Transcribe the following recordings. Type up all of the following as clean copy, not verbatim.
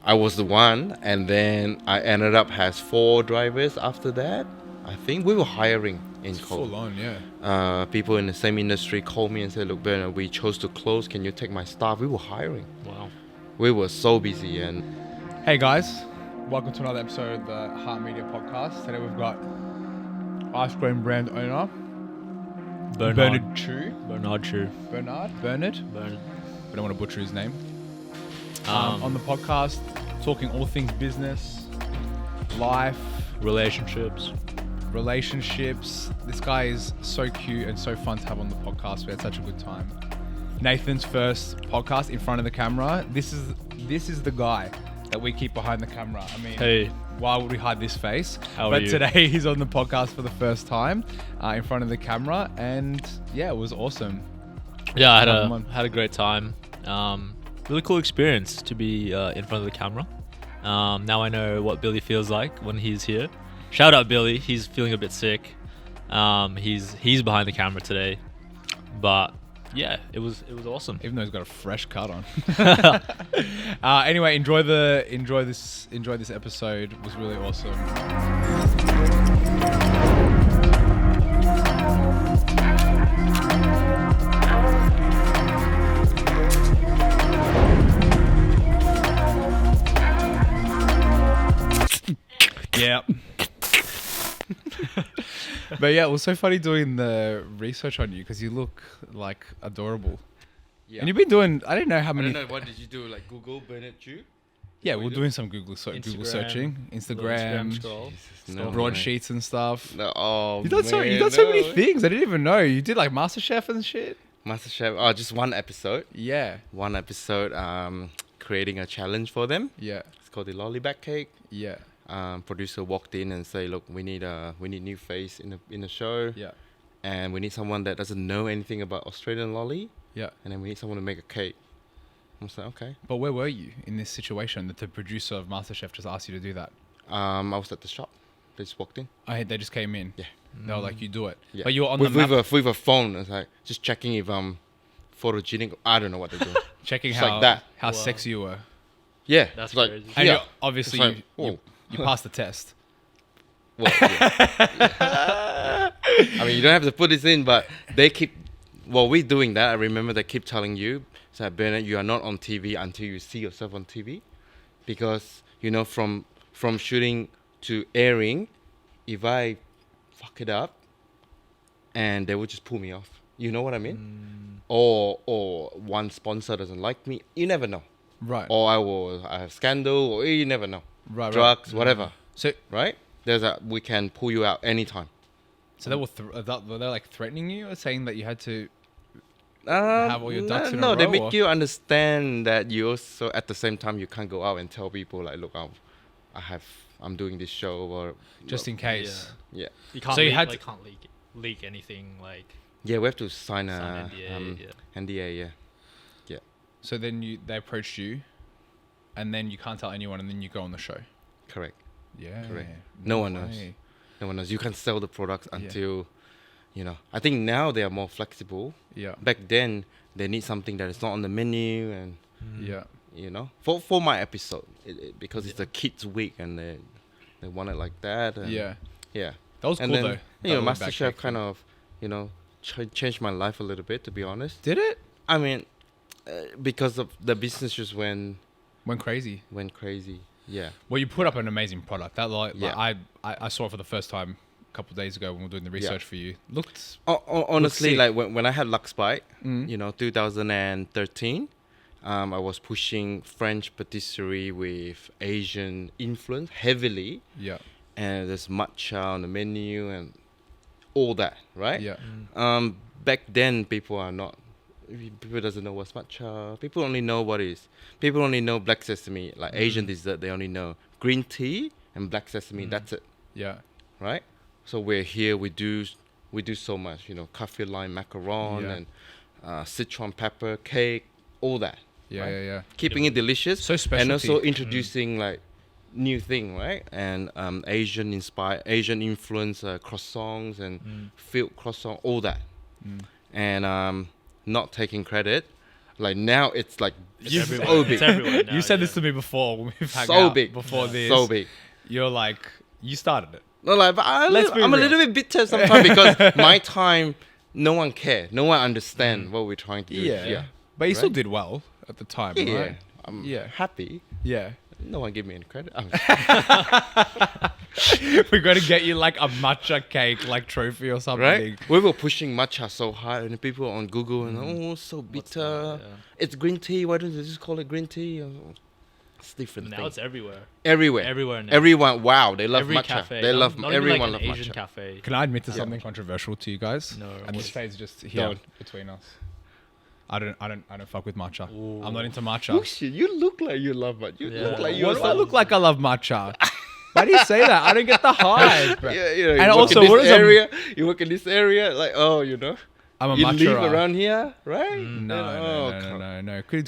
I was the one, and then I ended up has 4 drivers after that. I think we were hiring in Kōri. Full on, yeah. People in the same industry called me and said, "Look, Bernard, we chose to close. Can you take my staff?" We were hiring. Wow. We were so busy. And Hey guys, welcome to another episode of the Heart Media Podcast. Today we've got ice cream brand owner Bernard Chu. Bernard Chu. Bernard. I don't want to butcher his name. On the podcast, talking all things business, life, relationships. This guy is so cute and so fun to have on the podcast. We had such a good time. Nathan's first podcast in front of the camera. This is the guy that we keep behind the camera. I mean, Hey. why would we hide this face? How are but you? today he's on the podcast for the first time in front of the camera, and yeah, it was awesome. Yeah, I Have fun. had a great time. Really cool experience to be in front of the camera. Now I know what Billy feels like when he's here. Shout out Billy. He's feeling a bit sick. He's behind the camera today, but yeah, it was awesome. Even though he's got a fresh cut on. Anyway, enjoy this episode. It was really awesome. Yeah. But yeah, it was so funny doing the research on you because you look like adorable. yeah. And you've been doing, I don't know how I many. don't know, what did you do? Like Google Bernard Chu? Yeah, What we're you doing some Google searching, Instagram, scroll. No, broadsheets and stuff. No, oh, You've done so many things. I didn't even know. You did like MasterChef and shit. MasterChef. Oh, just one episode. Yeah, Creating a challenge for them. yeah, It's called the Lollipop Cake. yeah, Producer walked in and say, "Look, we need new face in the show, yeah, and we need someone that doesn't know anything about Australian lolly, yeah. and then we need someone to make a cake." I was like, "Okay." But where were you in this situation that the producer of MasterChef just asked you to do that? I was at the shop. They just walked in. They just came in. Yeah. They were like, you do it. Yeah. But you were on with, the map with a phone. It's like just checking if I'm photogenic. I don't know what they're doing. checking It's how like that. how Wow. sexy you were. Yeah, That's it's like, crazy. And yeah. you're, obviously It's like, you passed the test. Well, yeah. I mean, you don't have to put this in, but they keep. While we're doing that, I remember they keep telling you, "So Bernard, you are not on TV until you see yourself on TV, because from shooting to airing, if I fuck it up, and they would just pull me off. You know what I mean? Or one sponsor doesn't like me. You never know. Right. Or I have scandal, or you never know. Right. Drugs, whatever. So Right? We can pull you out anytime. they were they like threatening you or saying that you had to have all your ducks in a no, row? they make or? you understand that you also at the same time you can't go out and tell people like, look, I'm doing this show or Just in case. yeah. You can't So you leak, had like, can't leak anything like Yeah, we have to sign a Sign NDA, yeah. NDA, yeah. So then they approached you, and then you can't tell anyone, and then you go on the show. Correct. Yeah. Correct. No one knows. way. No one knows. You can't sell the products until I think now they are more flexible. Yeah. Back then they need something that is not on the menu and Yeah. for my episode because it's the kids week and they want it like that and Yeah. yeah. That was And cool then, though. that MasterChef back kind of, changed my life a little bit, to be honest. Did it? I mean, because of the business just went Went crazy. Yeah. Well, you put up an amazing product. That Yeah. I saw it for the first time a couple of days ago when we were doing the research for you. Looked Honestly, sick. like when I had LuxBite, Mm. 2013, I was pushing French patisserie with Asian influence heavily, yeah. and there's matcha on the menu and all that, right? Yeah. Back then, people doesn't know what's matcha. People only know black sesame, like Asian dessert. They only know green tea and black sesame. That's it, Yeah. right? So we're here. We do so much, kaffir lime macaron Yeah. and Sichuan pepper cake, all that. Yeah. Right? Yeah. Keeping it delicious, So and also specialty. introducing like new thing, right? And Asian influence croissants and filled croissant, all that. And not taking credit, Like now it's like It's so everywhere. big. It's everywhere now, You said this yeah. to me before when we've hung So out. big. Before this. So big. You're like, you started it. No, like, but Let's be I'm a real. little bit bitter sometimes because my time, no one care. No one understand what we're trying to do. Yeah. But you still Right? did well at the time, Yeah. right? I'm Yeah. happy. Yeah. No one give me any credit. We're going to get you like a matcha cake, like trophy or something. Right? We were pushing matcha so hard, and people on Google and oh, so bitter. that? Yeah. It's green tea. Why don't they just call it green tea? It's different. Now thing. it's everywhere. everywhere. Everywhere now. Everyone. Wow, they love Every matcha. cafe. They love. Not even Everyone like love an Asian matcha. cafe. Can I admit to something controversial to you guys? No. And this What? stays just here Don't. between us. I don't fuck with matcha. Ooh. I'm not into matcha. Oh shit! You look like you love matcha. You Yeah. look like you. What do I look like? I love matcha. Why do you say that? I don't get the hype. Yeah, And you also, work what in is this a- area? You work in this area, like you know. I'm a You matcha. live around here, right? No.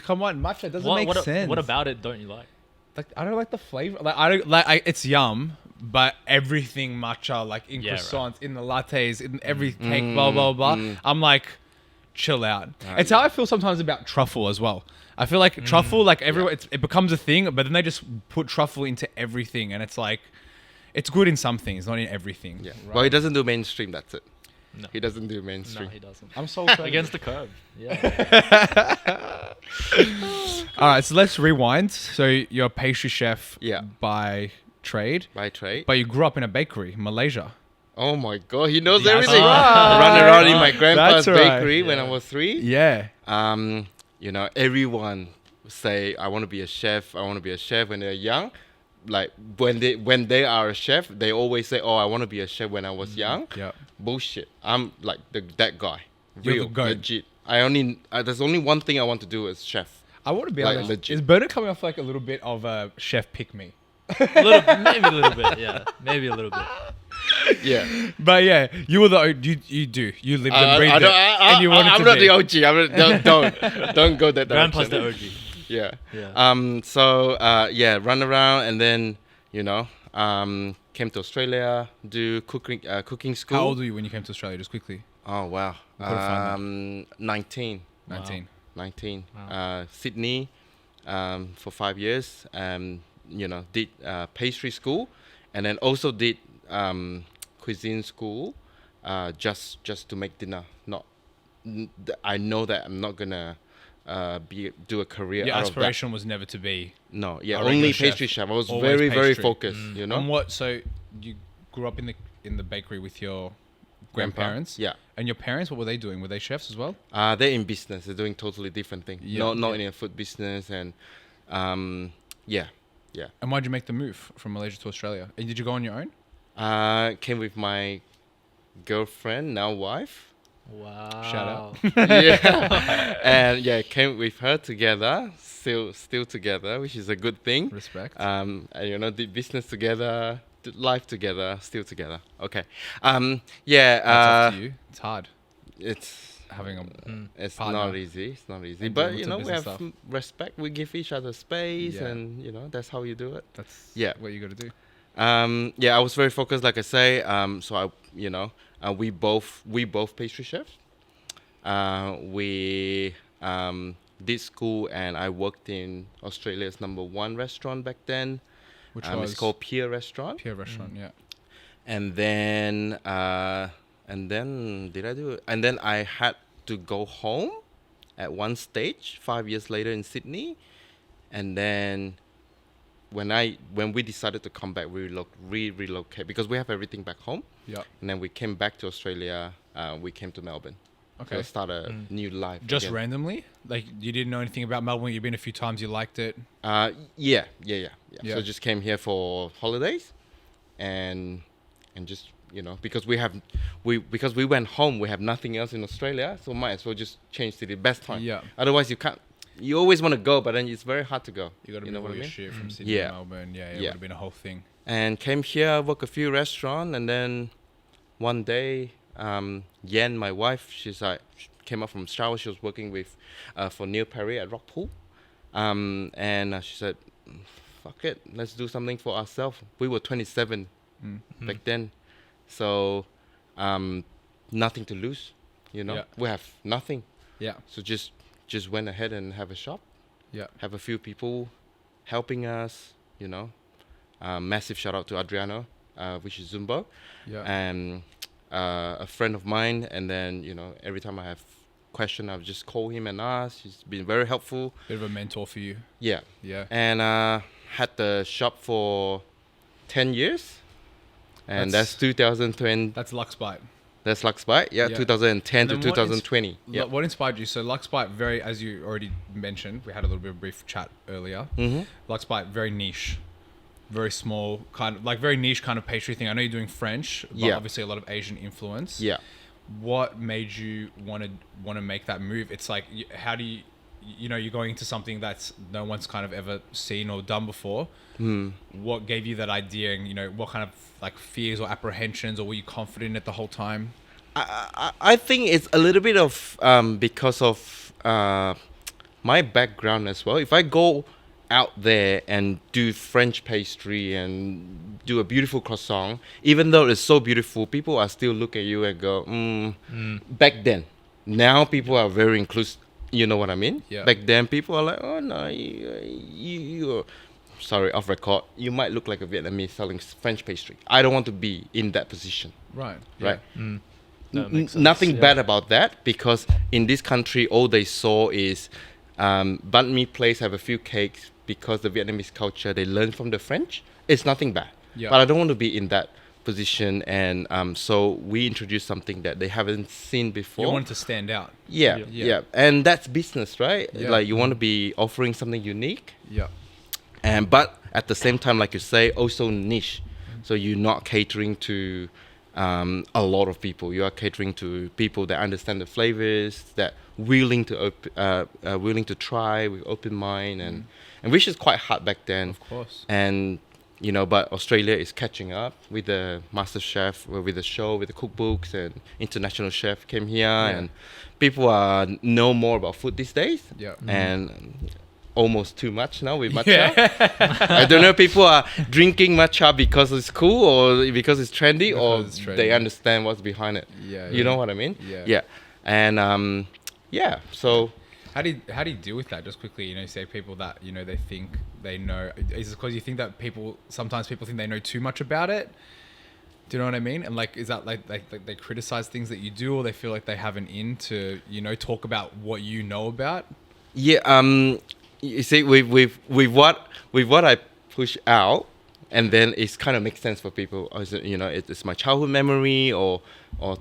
Come on, matcha doesn't What, make what, sense. what about it don't you like? Like, I don't like the flavor. Like, I don't like. It's yum, but everything matcha, like in Yeah, right. croissants, in the lattes, in every cake, blah blah blah. I'm like, chill out. Ah, It's how I feel sometimes about truffle as well. I feel like truffle, like everyone, it becomes a thing, but then they just put truffle into everything, and it's like, it's good in some things, not in everything. Yeah. right? Well, he doesn't do mainstream. That's it. No. He doesn't do No, mainstream. he doesn't. I'm so Against the curve. Yeah. All right, so let's rewind. So you're a pastry chef Yeah. by trade, By trade. but you grew up in a bakery, Malaysia. Oh my god, he knows That's everything. right. Run around in my grandpa's That's right. bakery when I Yeah. was 3. Yeah. You know, everyone say I want to be a chef. I want to be a chef when they're young. Like when they are a chef, they always say, "Oh, I want to be a chef when I was young." Yeah. Bullshit. I'm like that guy. You're Real the goat. legit. There's only one thing I want to do as chef. I want to be Like, honest. legit. Is Bernard coming off like a little bit of a chef pick me? Maybe a little bit. Yeah. Maybe a little bit. Yeah. But yeah, you were you do. You lived and breathed it. And you wanted I'm to not be. the OG. don't go that Grandpa's direction. the OG. Yeah. Yeah. So run around and then came to Australia, do cooking school. How old were you when you came to Australia? Just quickly. Oh wow. could've found 19. 19. 19. Wow. Sydney, for 5 years. Did pastry school, and then also did cuisine school, just to make dinner. I know that I'm not gonna do a career Your out of that. aspiration was never to be. No, yeah, a regular only chef. pastry chef. I was Always very pastry. focused. You know, And what? So you grew up in the bakery with your grandparents. Yeah. And your parents, what were they doing? Were they chefs as well? They're in business. They're doing totally different thing. Yeah. Not in a food business, and yeah. And why'd you make the move from Malaysia to Australia? And did you go on your own? Came with my girlfriend, now wife. Wow. Shout out. Yeah, and came with her together, still together, which is a good thing. Respect. And, did business together, did life together, still together. Okay. That's up to you. It's hard It's having a. it's partner. not easy. It's not easy, And but doing lots of we business have stuff. respect. We give each other space, Yeah. and that's how you do it. That's Yeah. what you got to do. I was very focused, like I say. So we both pastry chefs. We did school, and I worked in Australia's #1 restaurant back then. Which was It's called Pier Restaurant. Pier Restaurant. Yeah. And then did I do it? And then I had to go home at one stage 5 years later in Sydney. And then when we decided to come back, we relocate because we have everything back home. Yeah. And then we came back to Australia. We came to Melbourne. Okay. To start a new life. Just again. randomly, like you didn't know anything about Melbourne. You've been a few times. You liked it. Yeah. Yeah. So just came here for holidays, and just because we went home, we have nothing else in Australia, so might as well just change to the best time. Yeah. Otherwise, you can't. You always want to go, but then it's very hard to go. You got to know move what all I your mean? shit from Sydney Yeah. to Melbourne. Yeah. It Yeah. would have been a whole thing. And came here, worked a few restaurants, and then one day, Yen, my wife, she came up from shower. She was working with for Neil Perry at Rockpool, and she said, "Fuck it, let's do something for ourselves." We were 27 back then, so nothing to lose. Yeah. We have nothing, Yeah. so just just went ahead and have a shop. Yeah. Have a few people helping us, you know. Massive shout out to Adriano, which is Zumbo, Yeah. and a friend of mine. And then, you know, every time I have question, I'll just call him and ask. He's been very helpful. Bit of a mentor for you. Yeah. Yeah. And had the shop for 10 years. And that's 2020. That's LuxBite. That's LuxBite. Yeah, Yeah. 2010 And to then 2020. Yeah. What inspired you? So LuxBite, very, as you already mentioned, we had a little bit of brief chat earlier. Mm-hmm. LuxBite, very niche, very small, kind of like very niche kind of pastry thing. I know you're doing French, but Yeah. obviously a lot of Asian influence. Yeah. What made you want to make that move? It's like, how do you, you know, you're going into something that's no one's kind of ever seen or done before. What gave you that idea, and, you know, what kind of like fears or apprehensions, or were you confident in it the whole time? I think it's a little bit of because of my background as well. If I go out there and do French pastry and do a beautiful croissant, even though it's so beautiful, people are still look at you and go, Back then, now people are very inclusive. You know what I mean? Yeah. Back then, people are like, oh no, you sorry, off record, you might look like a Vietnamese selling French pastry. I don't want to be in that position. Right. Right. That makes sense, Nothing yeah. bad about that, because in this country all they saw is banh mi place have a few cakes, because the Vietnamese culture they learn from the French. It's nothing bad. Yeah. But I don't want to be in that position, and so we introduced something that they haven't seen before. You wanted to stand out. yeah, Yeah. yeah, and that's business, right? Yeah. Like you want to be offering something unique, Yeah. and but at the same time, like you say, also niche. So you're not catering to a lot of people. You are catering to people that understand the flavors, that willing to try with open mind, and which is quite hard back then. Of course. And you know, but Australia is catching up with the Master Chef, with the show, with the cookbooks, and international chef came here, and people are know more about food these days. Yeah. And almost too much now with matcha. I don't know if people are drinking matcha because it's cool or because it's trendy, or Because it's trendy. they understand what's behind it. Yeah. You know what I mean? Yeah. Yeah. And so How do you deal with that? Just quickly, you know, say people that, you know, they think they know. Is it because you think that sometimes people think they know too much about it? Do you know what I mean? And like, is that like they criticize things that you do, or they feel like they have an in to, you know, talk about what you know about? yeah, you see, with what I push out, and then it's kind of makes sense for people. Or is it, you know, it's my childhood memory, or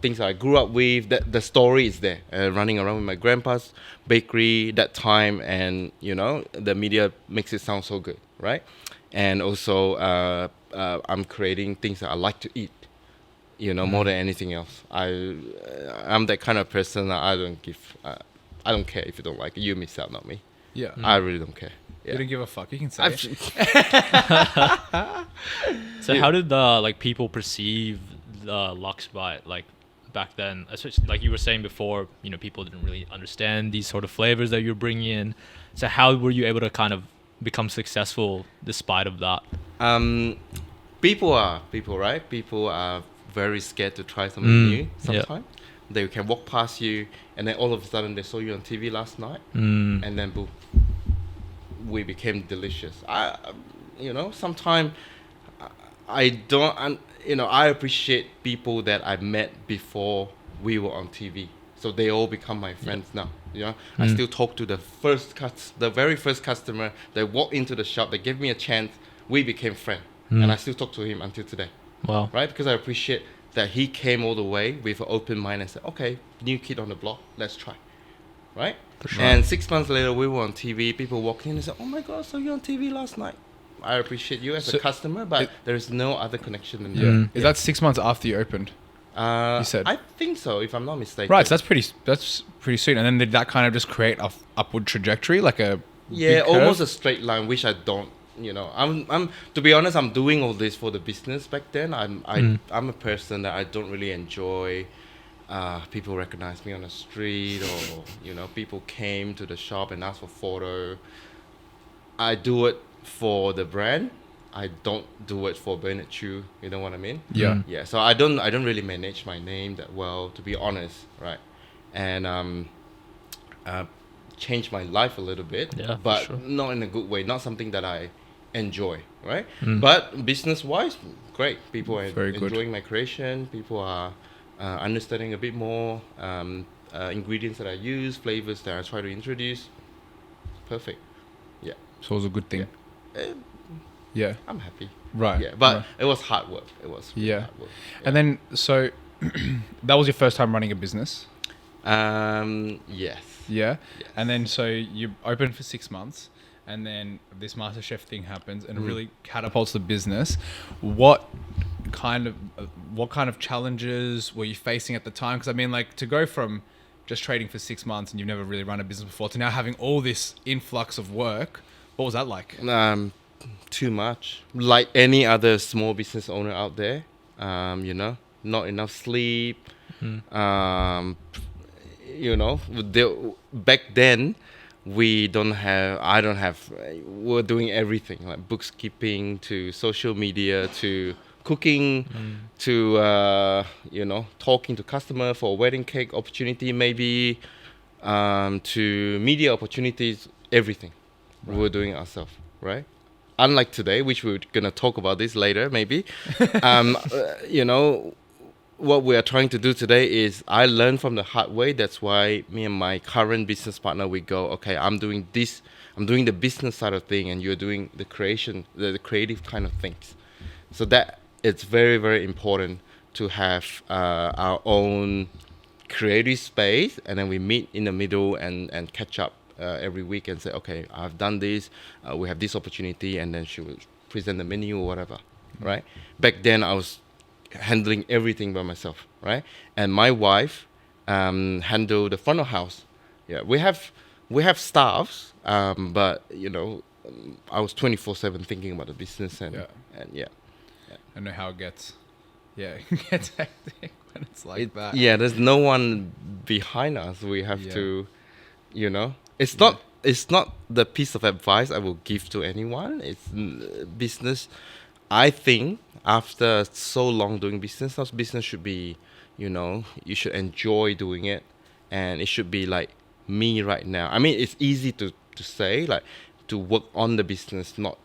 things I grew up with. That the story is there, running around with my grandpa's bakery that time, and you know, the media makes it sound so good, right? And also, I'm creating things that I like to eat, you know, more than anything else. I'm that kind of person that I don't care if you don't like it. You miss out, not me. Yeah. I really don't care. You Yeah. don't give a fuck. You can say I've- it. So how did the like people perceive the LuxBite like back then? Especially, like you were saying before, you know, people didn't really understand these sort of flavors that you're bringing in. So how were you able to kind of become successful despite of that? People right? People are very scared to try something new sometimes. They can walk past you, and then all of a sudden they saw you on TV last night, and then boom, we became delicious. You know, sometimes I don't, you know, I appreciate people that I met before we were on TV. So they all become my friends now. You know, I still talk to the very first customer that walked into the shop. They gave me a chance. We became friends, and I still talk to him until today. Wow. Right? Because I appreciate that he came all the way with an open mind and said, okay, new kid on the block, let's try. Right? sure. And 6 months later, we were on TV. People walked in and said, oh my God, so you're on TV last night. I appreciate you as a customer, but there is no other connection than that. Is that 6 months after you opened? You said? I think so, if I'm not mistaken. Right. So that's pretty sweet. And then did that kind of just create a upward trajectory, like a Yeah, big curve? almost a straight line, which I don't. You know, I'm to be honest, I'm doing all this for the business back then. I'm a person that I don't really enjoy. People recognize me on the street, or you know, people came to the shop and asked for photo. I do it for the brand. I don't do it for Bernard Chu. You know what I mean? Yeah. Yeah. So I don't really manage my name that well, to be honest, right? And changed my life a little bit, Yeah, for but sure. not in a good way, not something that I enjoy, right? Mm. But business-wise, great. People are Very good. enjoying my creation. People are understanding a bit more ingredients that I use, flavors that I try to introduce. Perfect. Yeah. So it was a good thing. Eh, Yeah. I'm happy. Right. Yeah, but right. it was hard work. It was really Yeah. hard work. And then, so that was your first time running a business. Yes. Yeah. Yes. And then, so you open for 6 months, and then this MasterChef thing happens and it really catapults the business. What kind of challenges were you facing at the time? Because I mean, like, to go from just trading for 6 months and you've never really run a business before to now having all this influx of work, what was that like? Too much. Like any other small business owner out there, not enough sleep. Back then, I don't have, we're doing everything like bookkeeping to social media to cooking to, talking to customer for a wedding cake opportunity, maybe, to media opportunities, everything. Right. We're doing it ourselves, right? Unlike today, which we're going to talk about this later, maybe, what we are trying to do today is I learned from the hard way. That's why me and my current business partner, we go, okay, I'm doing this. I'm doing the business side of thing and you're doing the creation, the creative kind of things. So that it's very, very important to have our own creative space. And then we meet in the middle and catch up every week and say, okay, I've done this. We have this opportunity. And then she will present the menu or whatever, right? Back then I was handling everything by myself, right? And my wife handled the front of house. Yeah, we have staffs, but I was 24/7 thinking about the business and yeah. I know how it gets. Yeah, it gets hectic when it's like that. Yeah, there's no one behind us. We have to, it's not the piece of advice I will give to anyone. It's business. I think after so long doing business should be, you should enjoy doing it, and it should be like me right now. I mean, it's easy to say, like, to work on the business, not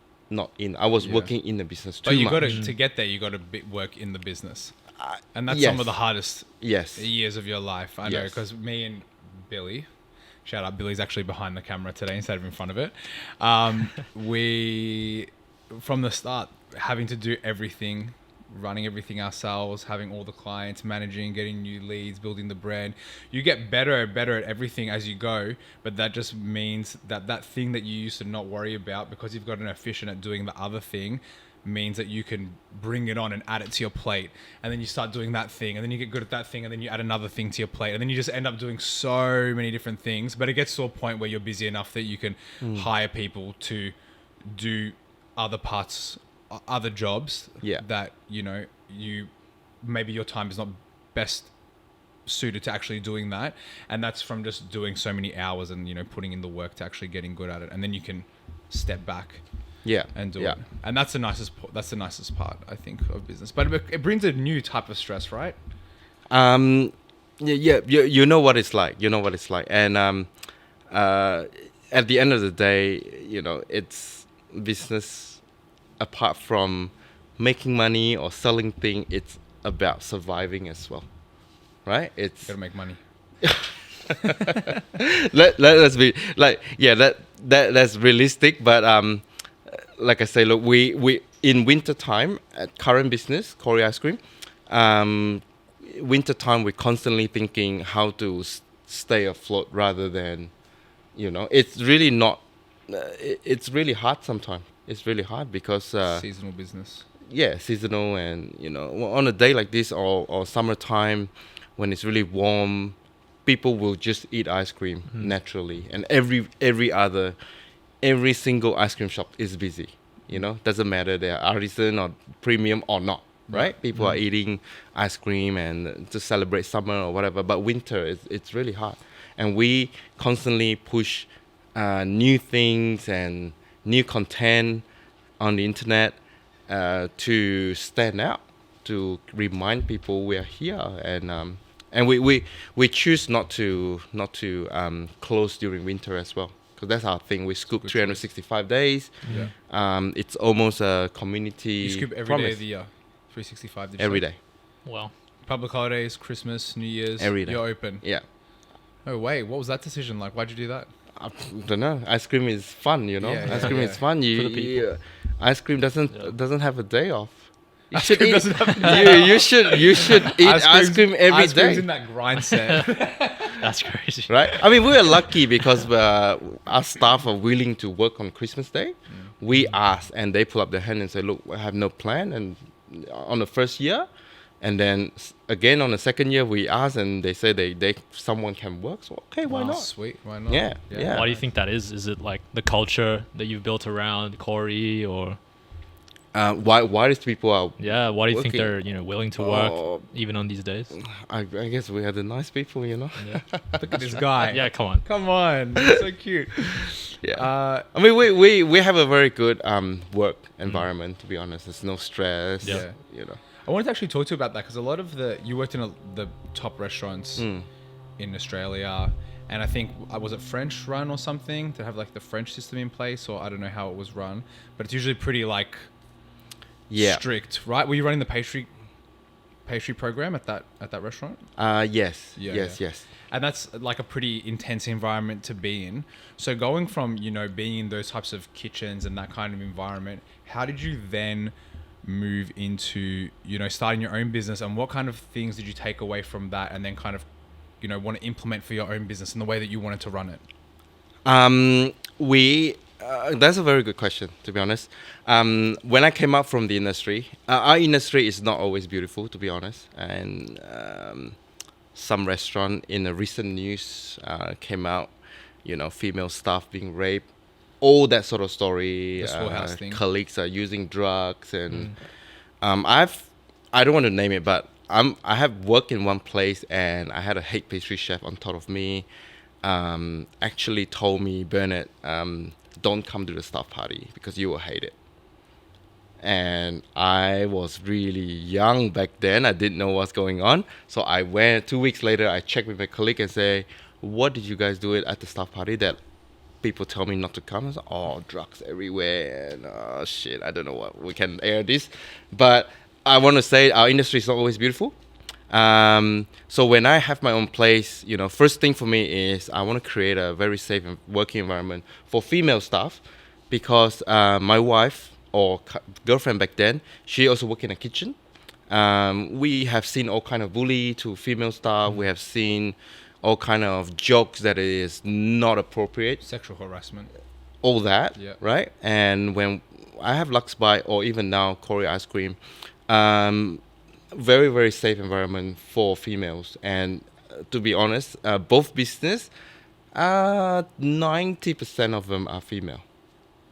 in. I was working in the business too much. But to get there, you got to work in the business, and that's yes. some of the hardest Yes. years of your life. I know, Yes. because me and Billy, shout out, Billy's actually behind the camera today instead of in front of it. We, from the start, having to do everything, running everything ourselves, having all the clients, managing, getting new leads, building the brand. You get better and better at everything as you go, but that just means that thing that you used to not worry about, because you've gotten efficient at doing the other thing, means that you can bring it on and add it to your plate, and then you start doing that thing, and then you get good at that thing, and then you add another thing to your plate, and then you just end up doing so many different things. But it gets to a point where you're busy enough that you can hire people to do other parts, other jobs that you maybe your time is not best suited to actually doing that, and that's from just doing so many hours and putting in the work to actually getting good at it, and then you can step back and do it. And that's the nicest part, I think, of business. But it brings a new type of stress, right? You know what it's like. And at the end of the day, it's business. Apart from making money or selling things, it's about surviving as well, right? It's Gotta make money. let's be like, that's realistic. But like I say, look, we in winter time at current business, Kōri ice cream, winter time we're constantly thinking how to stay afloat rather than, it's really not. It's really hard sometimes. It's really hard because Seasonal business. Yeah, seasonal, and on a day like this or summertime when it's really warm, people will just eat ice cream naturally, and every single ice cream shop is busy. Doesn't matter they're artisan or premium or not, right? People are eating ice cream and to celebrate summer or whatever. But winter it's really hard, and we constantly push new things and new content on the internet to stand out, to remind people we are here, And we choose not to close during winter as well, because that's our thing. We scoop 365 days. Yeah. It's almost a community. You scoop every promise. day of the year, 365. Did you Every say? day. Wow. Public holidays, Christmas, New Year's. Every day. You're open. Yeah. Oh wait, what was that decision like? Why'd you do that? I don't know. Ice cream is fun, you know. Yeah, Ice cream yeah. is fun. For the people. Ice cream doesn't have a day off. You Ice should cream eat. doesn't have a day You should eat ice cream every ice cream's day. in that grind set. That's crazy. Right? I mean, we are lucky because our staff are willing to work on Christmas Day. We ask, and they pull up their hand and say, "Look, I have no plan." And on the first year, and then again on the second year, we ask, and they say someone can work. So okay, why Wow. not? Sweet, why not? Yeah, yeah. Why do you think that is? Is it like the culture that you've built around Kōri, or Why these people are? why do you think working. they're willing to work Oh. even on these days? I guess we are the nice people, you know. Yeah. Look at this guy. Yeah, come on. Come on. He's so cute. Yeah. I mean, we have a very good work environment. To be honest, there's no stress. Yeah. You know. I wanted to actually talk to you about that because a lot of you worked in the top restaurants in Australia, and I think was it French run or something to have like the French system in place, or I don't know how it was run, but it's usually pretty like strict, right? Were you running the pastry program at that restaurant? Yes. Yeah, yes. yeah. Yes. And that's like a pretty intense environment to be in. So going from, being in those types of kitchens and that kind of environment, how did you then move into, starting your own business, and what kind of things did you take away from that and then kind of, want to implement for your own business in the way that you wanted to run it? That's a very good question, to be honest. When I came up from the industry, our industry is not always beautiful, to be honest. And some restaurant in the recent news came out, female staff being raped, all that sort of story. The storehouse thing. Colleagues are using drugs, and I don't want to name it, but I have worked in one place, and I had a head pastry chef on top of me. Actually told me, Bernard, don't come to the staff party because you will hate it. And I was really young back then. I didn't know what's going on. So I went 2 weeks later, I checked with my colleague and say, what did you guys do at the staff party that people tell me not to come? I was like, oh, drugs everywhere. And oh, shit, I don't know what we can air this. But I want to say our industry is not always beautiful. So when I have my own place, first thing for me is I want to create a very safe working environment for female staff, because my wife or girlfriend back then, she also worked in a kitchen. We have seen all kind of bully to female staff. We have seen all kind of jokes that is not appropriate. Sexual harassment. All that, Yeah. right? And when I have LuxBite or even now Kōri ice cream, very, very safe environment for females. And to be honest, both business, 90% of them are female.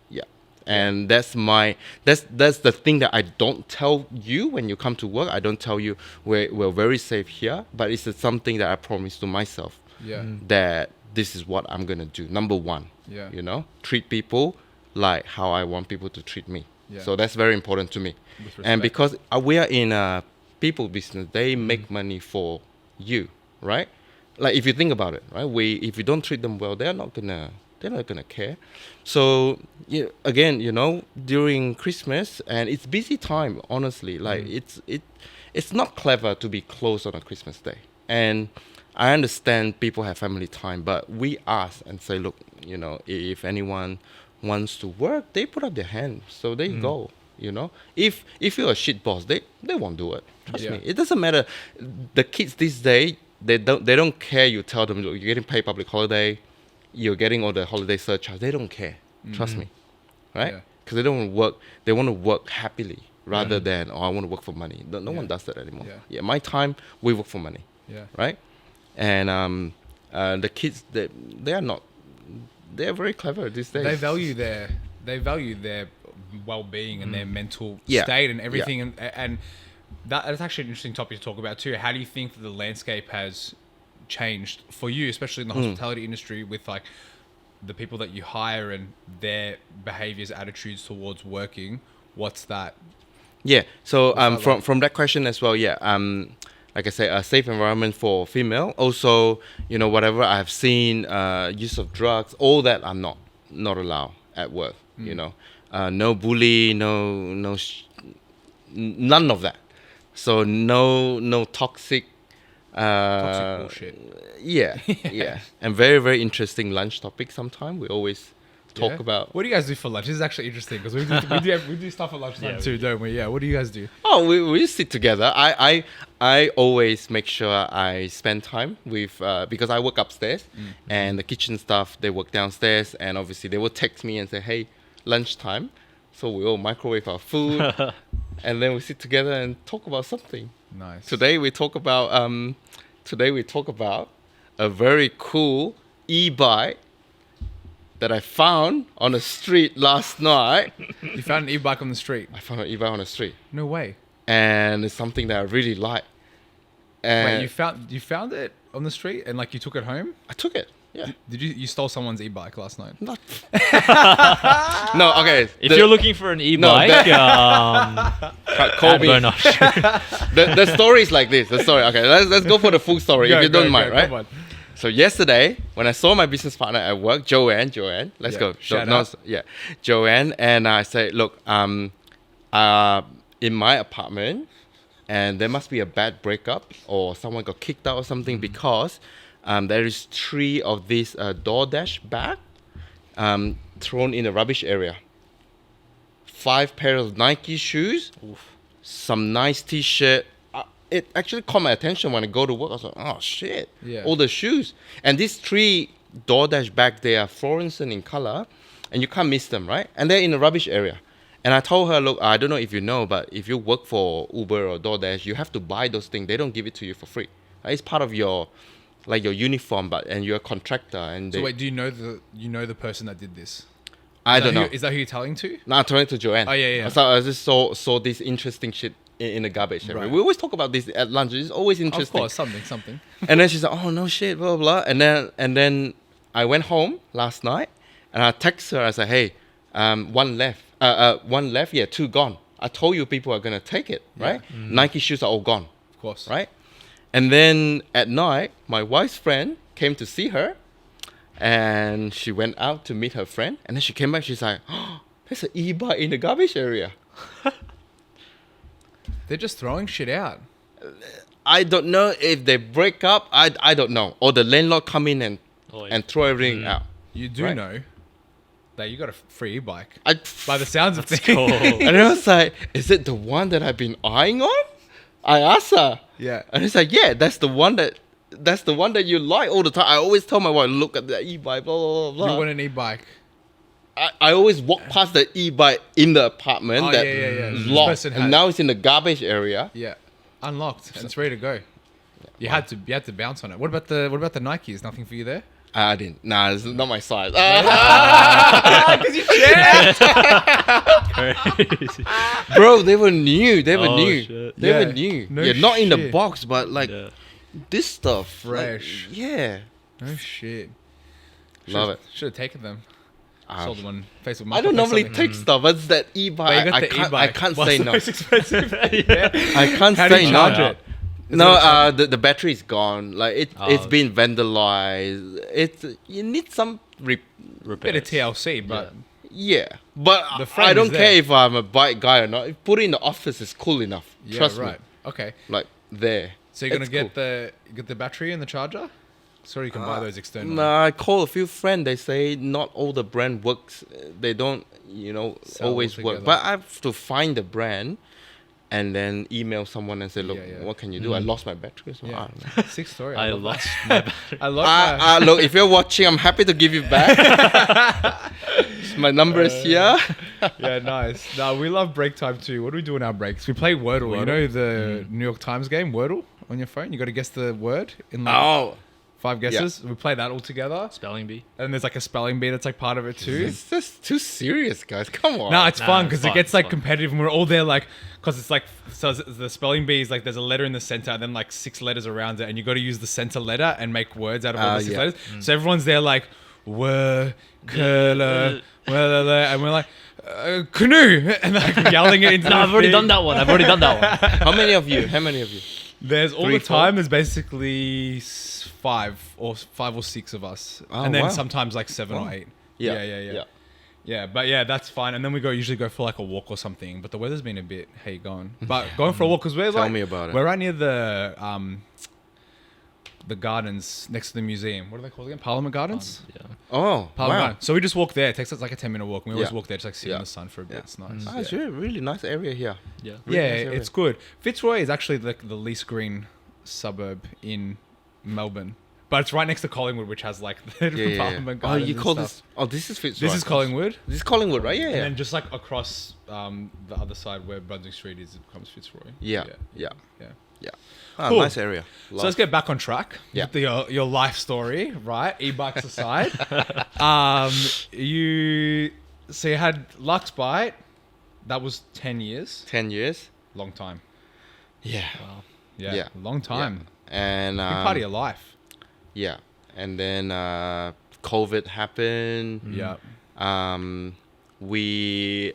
Yeah. And that's the thing that I don't tell you when you come to work. I don't tell you we're very safe here, but it's something that I promise to myself. Yeah. That this is what I'm gonna do. Number one, Yeah. treat people like how I want people to treat me. Yeah. So that's very important to me. With And respect. because we are in a people business, they make money for you, right? Like if you think about it, right? If you don't treat them well, they're not gonna care. So again, during Christmas, and it's busy time, honestly. Like it's not clever to be closed on a Christmas day. And I understand people have family time, but we ask and say, look, if anyone wants to work, they put up their hand. So there you go. If you're a shit boss, they won't do it. Trust me. It doesn't matter. The kids these days, they don't care. You tell them, look, you're getting paid public holiday, you're getting all the holiday surcharge. They don't care. Trust me, right? Yeah. Because they don't want to work. They want to work happily rather than I want to work for money. No one does that anymore. Yeah. My time, we work for money. Yeah. Right? And the kids, they are not. They are very clever these days. They value their well-being and their mental Yeah. state and everything, and that's actually an interesting topic to talk about too. How do you think that the landscape has changed for you, especially in the hospitality industry, with like the people that you hire and their behaviors, attitudes towards working? What's that? Yeah. So What's that from like? from that question as well, yeah. like I say, a safe environment for female. Also, you know, whatever I have seen, use of drugs, all that I'm not allowed at work. You know, no bully, none of that. So no toxic. Toxic bullshit. Yeah, yeah, and very very interesting lunch topic. Sometimes we always talk about. What do you guys do for lunch? This is actually interesting because we do stuff at lunchtime too, don't we? Yeah. What do you guys do? Oh, we sit together. I always make sure I spend time with because I work upstairs and the kitchen staff they work downstairs, and obviously they will text me and say, hey, lunchtime. So we all microwave our food and then we sit together and talk about something. Nice. Today we talk about a very cool e-bike that I found on the street last night. You found an e-bike on the street? I found an e-bike on the street. No way. And it's something that I really like. And Wait, you found it on the street and like you took it home? I took it. Yeah. Did you stole someone's e-bike last night? Not. No. Okay. If you're looking for an e-bike, call me. Bernard Chu. The story is like this. The story. Okay. Let's go for the full story if you don't mind, right? Come on. So yesterday, when I saw my business partner at work, Joanne, let's go. Shout out. Joanne, and I said, look, in my apartment, and there must be a bad breakup or someone got kicked out or something because there is 3 of these DoorDash bag thrown in the rubbish area. 5 pairs of Nike shoes, some nice t-shirt. It actually caught my attention when I go to work. I was like, oh shit, all the shoes. And these 3 DoorDash bags, they are fluorescent in color and you can't miss them, right? And they're in the rubbish area. And I told her, look, I don't know if you know, but if you work for Uber or DoorDash, you have to buy those things. They don't give it to you for free. It's part of your uniform, and you're a contractor. And So wait, do you know the person that did this? I don't know. Is that who you're telling to? No, I'm telling to Joanne. Oh, yeah. So I just saw this interesting shit in the garbage area. Right. We always talk about this at lunch. It's always interesting. Of course, something. And then she's like, oh no shit, blah blah. And then I went home last night and I text her. I said, hey, one left. 2 gone. I told you people are gonna take it, right? Nike shoes are all gone. Of course. Right? And then at night, my wife's friend came to see her, and she went out to meet her friend. And then she came back. She's like, oh, there's an e-bike in the garbage area. They're just throwing shit out. I don't know if they break up. I don't know. Or the landlord come in and throw everything out. You do Right. know that you got a free e-bike. By By the sounds of things. Cool. and I was like, is it the one that I've been eyeing on? I asked her. Yeah. And it's like, yeah, that's the one that you like all the time. I always tell my wife, look at the e-bike, blah, blah, blah, You blah. want an e-bike. I always walk past the e-bike in the apartment Oh, that yeah. is This locked. person And had- now it's in the garbage area. Yeah. Unlocked and it's ready to go. You had to bounce on it. What about the Nikes? Nothing for you there? I didn't. Nah, it's not my size. Because you checked. Crazy. Bro, they were new. They were Oh, new. shit. They Yeah. were new. No yeah, not in the shit. box, but like Yeah. this stuff. Fresh. Like, yeah. No shit. Love it. Should have taken them. Ah, Sold them on Facebook Marketplace. I don't normally something. take stuff, but it's that But you e-bike. got I the can't, e-bike. I can't What's say the no. most expensive? Yeah. I can't How do say you no. charge it? Is No, it a- the battery is gone. Like it's Oh. been vandalized. You need some Bit of TLC, but yeah. But The frame I don't is there. care if I'm a bike guy or not. If put it in the office is cool enough. yeah, Trust right. me. Okay. Like there. So you're gonna It's get the battery and the charger? Sorry, you can buy those external. Nah, I call a few friends. They say not all the brand works. They don't, Sell always work. together. But I have to find the brand, and then email someone and say, look, Yeah. what can you do? I lost my battery. So I Yeah. don't know. Sick story. I love lost that. my battery. I love that. Look, if you're watching, I'm happy to give you back. My number is here. Yeah, nice. No, we love break time too. What do we do in our breaks? We play Wordle. You know the New York Times game, Wordle, on your phone? You got to guess the word in like Oh, 5 guesses. We play that all together. Spelling bee. And there's like a spelling bee that's like part of it too. it's just too serious, guys. Come on. No, it's Nah, fun it's because it fun, gets it's like fun. competitive and we're all there like, because it's like, so the spelling bee is like there's a letter in the center and then like 6 letters around it and you got to use the center letter and make words out of all the 6 yeah. letters. So everyone's there like, curler, and we're like, canoe, and like yelling it into No, the I've already thing. done that one. How many of you? There's all 3, the 4? time. There's basically five or six of us, Oh, and then wow. sometimes like 7 or Wow. 8. Yeah. Yeah. Yeah, but yeah, that's fine. And then we usually go for like a walk or something. But the weather's been a bit, hey, going. But going for a walk because we're Tell like, me about it. we're right near the gardens next to the museum. What are they called again? Parliament Gardens. Yeah. Oh, Parliament wow. Gardens. So we just walk there. It takes us like a 10-minute walk. And we always Yeah. walk there, just like sit Yeah. in the sun for a bit. Yeah. It's nice. Ah, it's really nice area here. Yeah. Really Yeah, nice area. it's good. Fitzroy is actually the least green suburb in Melbourne, but it's right next to Collingwood, which has like the Parliament Oh, Gardens you and call stuff. this? Oh, this is Fitzroy. This is Collingwood, This is Collingwood, right? Yeah. and then just like across the other side where Brunswick Street is, it becomes Fitzroy. Yeah. yeah. Ah, Cool. nice area. So let's get back on track. Yeah. With your life story, right? E-bikes aside, you had LuxBite. That was 10 years. 10 years. Long time. Yeah. Wow. Yeah. Yeah. Long time. And Big part of your life. yeah, and then COVID happened. Yeah. We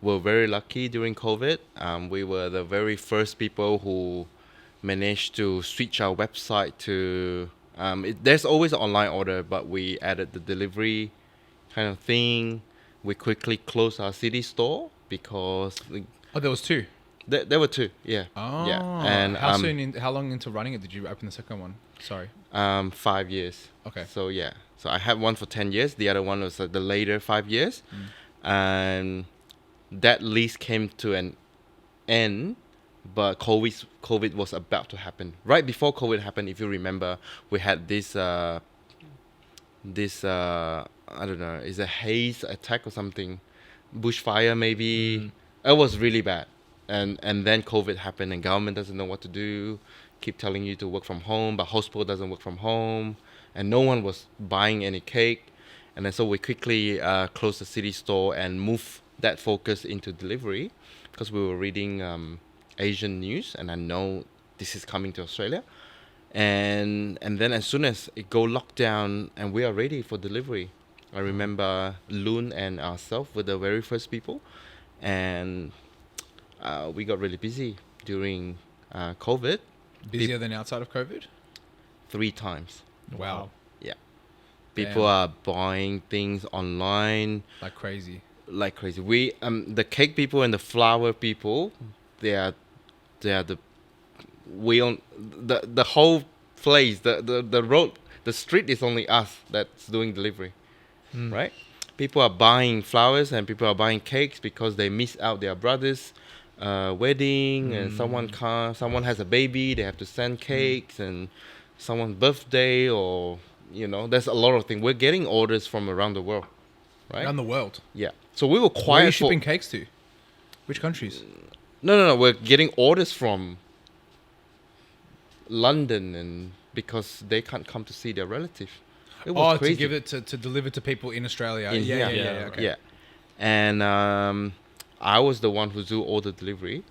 were very lucky during COVID. We were the very first people who managed to switch our website to. There's always an online order, but we added the delivery kind of thing. We quickly closed our city store because Oh, there was 2. there were 2. Yeah. Oh. Yeah. And how long into running it did you open the second one? Sorry. 5 years. Okay. So yeah, so I had one for 10 years. The other one was the later 5 years, and that lease came to an end. But COVID was about to happen. Right before COVID happened, if you remember, we had this I don't know, is a haze attack or something, bushfire maybe. It was really bad, and then COVID happened, and government doesn't know what to do. Keep telling you to work from home, but hospo doesn't work from home, and no one was buying any cake, and then so we quickly closed the city store and moved that focus into delivery, because we were reading Asian news, and I know this is coming to Australia, and then as soon as it go lockdown, and we are ready for delivery. I remember Loon and ourselves were the very first people, and we got really busy during COVID. Busier than outside of COVID? 3 times. Wow. Yeah. People are buying things online Like crazy. like crazy. We the cake people and the flower people, they are the whole place, the road, the street is only us that's doing delivery. Right? People are buying flowers and people are buying cakes because they miss out their brother's wedding, and someone has a baby, they have to send cakes, and someone's birthday, or there's a lot of things. We're getting orders from around the world, right? Around the world. Yeah. So we were Where are quiet you shipping cakes to? Which countries? No. We're getting orders from London, and because they can't come to see their relative. It was crazy. To give it to deliver to people in Australia. Yeah. Okay. Yeah. And I was the one who do all the delivery.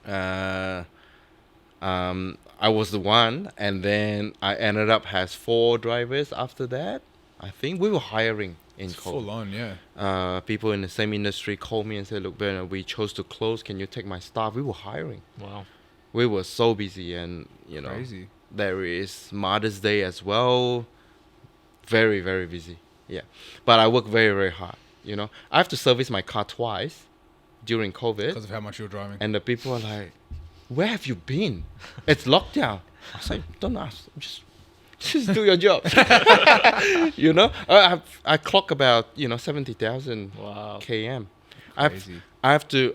I was the one, and then I ended up has 4 drivers after that. I think we were hiring in It's COVID. full on, yeah. People in the same industry called me and said, "Look, Bernard, we chose to close. Can you take my staff?" We were hiring. Wow. We were so busy, and Crazy. there is Mother's Day as well. Very, very busy. Yeah. But I work very, very hard. I have to service my car twice during COVID. Because of how much you were driving. And the people are like, "Where have you been? It's lockdown." I was like, "Don't ask. Just do your job." I clock about 70,000 Wow. km. Crazy. I have to.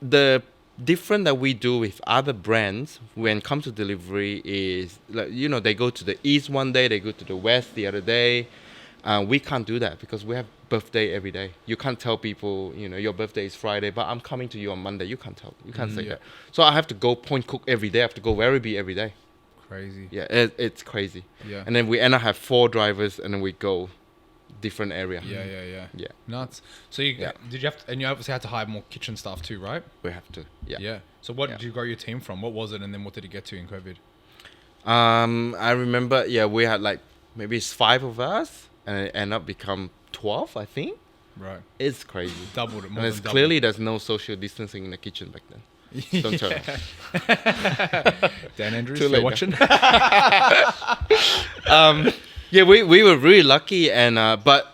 The different that we do with other brands when it comes to delivery is like, they go to the east one day, they go to the west the other day. We can't do that because we have birthday every day. You can't tell people, your birthday is Friday, but I'm coming to you on Monday. You can't tell. You can't say that. So I have to go Point Cook every day. I have to go Werribee every day. Crazy. Yeah, it's crazy. Yeah. And then we end up have 4 drivers, and then we go different area. Yeah. Yeah. Nuts. So you Yeah. did you have to, and you obviously had to hire more kitchen staff too, right? We have to. Yeah. So what Yeah. did you grow your team from? What was it, and then what did it get to in COVID? I remember. Yeah, we had like maybe it's 5 of us, and it ended up become 12. I think Right. it's crazy. Doubled it. More And it's than doubled. clearly there's no social distancing in the kitchen back then. Don't tell them. Dan Andrews, Too if you're late watching. Yeah, we were really lucky, and but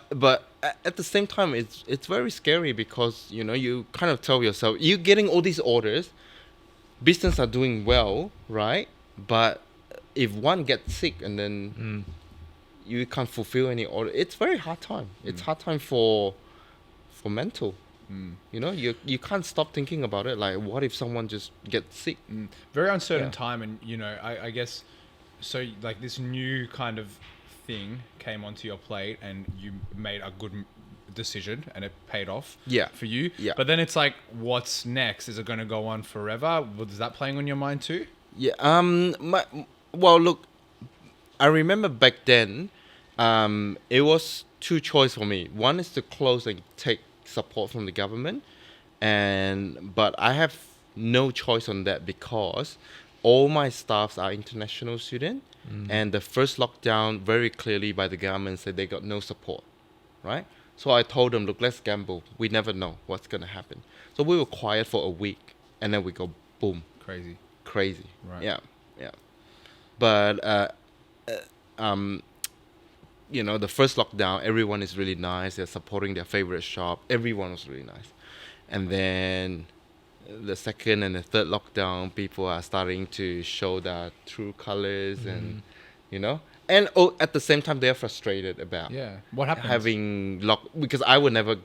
at the same time, it's very scary because you kind of tell yourself you're getting all these orders, business are doing well, right? But if one gets sick and then you can't fulfill any order, it's very hard time. It's hard time for mental. You can't stop thinking about it. Like, what if someone just gets sick? Very uncertain Yeah. time, and I guess so. Like, this new kind of thing came onto your plate, and you made a good decision, and it paid off. Yeah. For you. Yeah. But then it's like, what's next? Is it going to go on forever? Was that playing on your mind too? Yeah. Well, look, I remember back then, it was two choices for me. One is to close and take support from the government, but I have no choice on that because all my staffs are international students, and the first lockdown very clearly by the government said they got no support, right? So I told them, look, let's gamble. We never know what's gonna happen. So we were quiet for a week, and then we go boom, Crazy. crazy. Right. Yeah. But the first lockdown, everyone is really nice. They're supporting their favorite shop. Everyone was really nice. And then the second and the third lockdown, people are starting to show their true colors, and at the same time, they're frustrated about What happened? having because I would never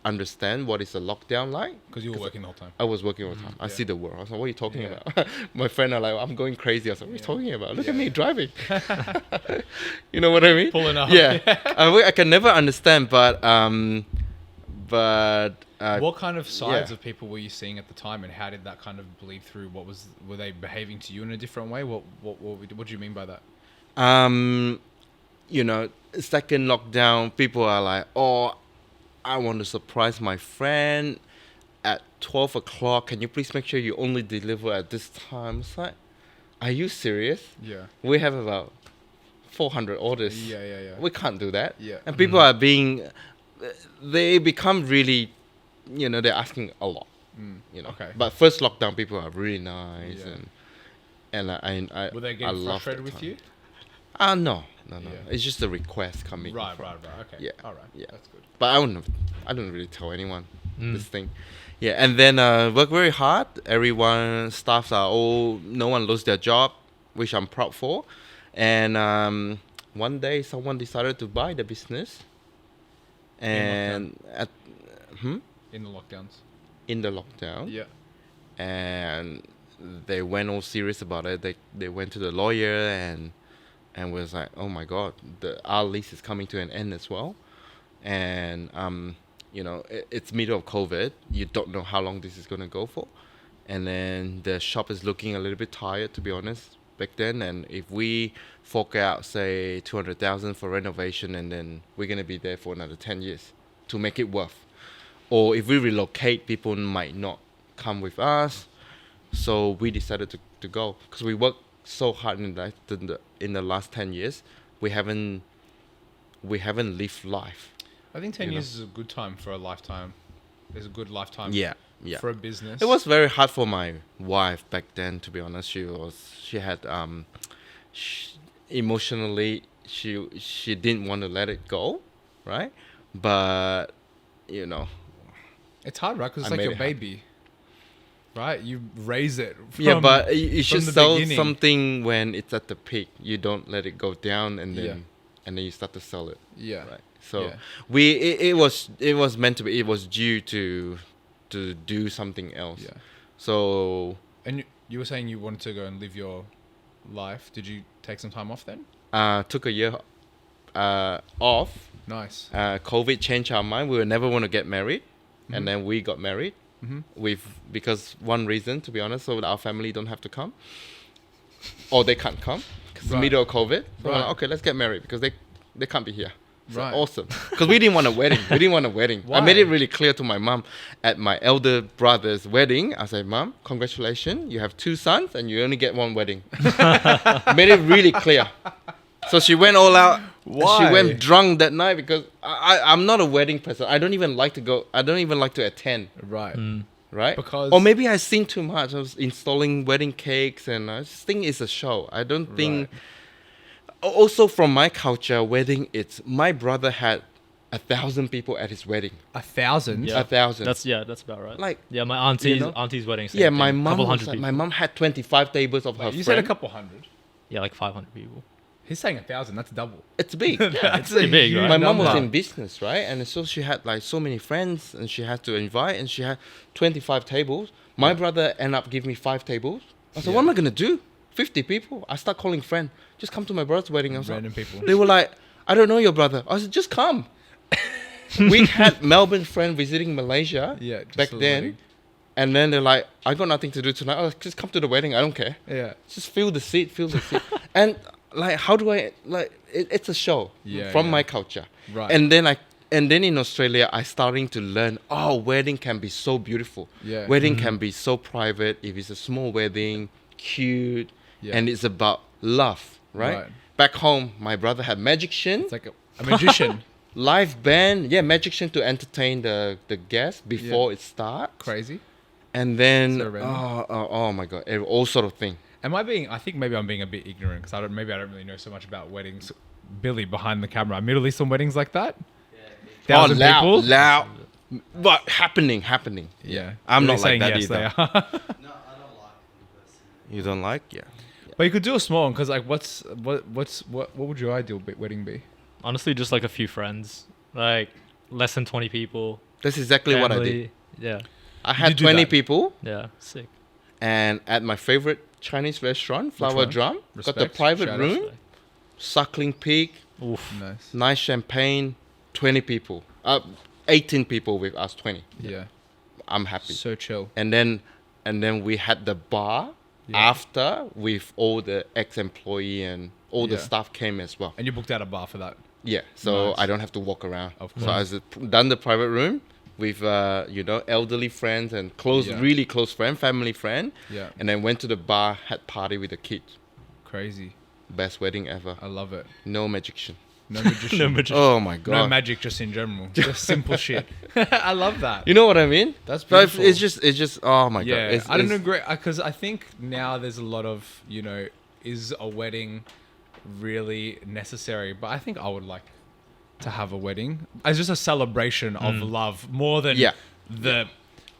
understand what is a lockdown like. Because you were working the whole time. I was working all the time. I see the world. I was like, what are you talking Yeah. about? My friend are like, I'm going crazy. I was like, what are you talking about? Look at me driving. You know what I mean? Pulling up. Yeah. I can never understand, but what kind of sides yeah. of people were you seeing at the time, and how did that kind of bleed through? Were they behaving to you in a different way? What do you mean by that? Second lockdown, people are like, oh, I want to surprise my friend at 12 o'clock. Can you please make sure you only deliver at this time? It's like, are you serious? Yeah. We have about 400 orders. Yeah. We can't do that. Yeah. And people are they become really, they're asking a lot. Okay. But first lockdown, people are really nice, Yeah. and I Were they I getting love frustrated that with time. you? No. Yeah. It's just a request coming. Right. from- Okay. Yeah. All right. Yeah. That's good. But I don't really tell anyone this thing. Yeah, and then work very hard. No one lost their job, which I'm proud for. And one day someone decided to buy the business. And In the lockdowns. in the lockdown. Yeah. And they went all serious about it. They went to the lawyer and was like, oh my God, our lease is coming to an end as well. And it's middle of COVID. You don't know how long this is going to go for. And then the shop is looking a little bit tired, to be honest, back then. And if we fork out, say, 200,000 for renovation, and then we're going to be there for another 10 years to make it worth. Or if we relocate, people might not come with us. So we decided to go because we worked so hard in the last 10 years. We haven't lived life. I think 10 years is a good time for a lifetime. It's a good lifetime. Yeah. For a business. It was very hard for my wife back then, to be honest. She had emotionally she didn't want to let it go, right? But It's hard, right? Because it's I like made your it happen. baby, right? You raise it. But you should from the sell beginning. something when it's at the peak. You don't let it go down and then Yeah. and then you start to sell it. Yeah. Right. So Yeah. it was meant to be. It was due to do something else. Yeah. So And you were saying you wanted to go and live your life. Did you take some time off then? took a year off. Nice. COVID changed our mind. We would never want to get married, and then we got married. Because one reason, to be honest, so our family don't have to come, or they can't come because Right. middle of COVID. So we're like, Right. okay, let's get married because they can't be here. So Right. awesome. Because we didn't want a wedding. I made Why? it really clear to my mom at my elder brother's wedding. I said, Mom, congratulations. You have 2 sons and you only get 1 wedding. Made it really clear. So she went all out. Why? She went drunk that night because I'm not a wedding person. I don't even like to go. I don't even like to attend. Right. right? Because- or maybe I sing too much. I was installing wedding cakes, and I just think it's a show. I don't think. Also, from my culture, wedding, it's my brother had 1,000 people at his wedding. 1,000. Yeah. 1,000. That's about right. Like, yeah, my auntie's you know? auntie's wedding. Same Yeah, thing. my mum Couple was hundred like, people. my mum had 25 tables of her You friends. said a couple hundred. Yeah, like 500 people. He's saying 1,000. That's double. It's big. That's pretty big, huge right? My mum was number. in business, right? And so she had like so many friends, and she had to invite, and she had 25 tables. My brother ended up giving me 5 tables. I said, what am I gonna do? 50 people. I start calling friend. Just come to my brother's wedding. I was Random like, people. They were like, I don't know your brother. I said, just come. We had Melbourne friend visiting Malaysia Yeah, just back for the then, wedding. and then they're like, I got nothing to do tonight. Oh, just come to the wedding. I don't care. Yeah. Just fill the seat, and like, how do I like? It's a show Yeah, from yeah. my culture, Right. And then in Australia, I starting to learn. Oh, wedding can be so beautiful. Yeah. Wedding can be so private. If it's a small wedding, cute, Yeah. and it's about love, right? Right. Back home, my brother had magician, It's like a magician. live band, magician to entertain the guests before it starts, Crazy. and then So random. oh my god, all sort of thing. I think maybe I'm being a bit ignorant because I don't really know so much about weddings. Billy behind the camera. Middle Eastern weddings like that? Oh, 1,000 people? loud, but happening. Yeah. I'm Billy's not like saying that yes, either. they are. You don't like, yeah. But you could do a small one because like what would your ideal wedding be? Honestly, just like a few friends, like less than 20 people. That's exactly what I did. family. Yeah, I had do 20 that? people, yeah, sick. and at my favorite Chinese restaurant, Flower one? Drum, got the Respect. private Shout out. room, suckling pig, Oof. Nice. nice champagne, 20 people. 18 people with us, 20. Yeah. I'm happy. So chill. And then we had the bar after with all the ex-employee and all the Yeah. staff came as well. And you booked out a bar for that. Yeah, so Nice. I don't have to walk around. Of So I was done the private room with elderly friends and Yeah. really close friend, family friend. Yeah. And then went to the bar, had party with the kids. Crazy. Best wedding ever. I love it. No magician. No magician. No magician. Oh my god. No magic, just in general. Just simple shit. I love that. You know what I mean? That's But beautiful. it's just oh my Yeah, god. It's, I don't it's- agree because I think now there's a lot of is a wedding really necessary? But I think I would like to have a wedding as just a celebration of love more than Yeah.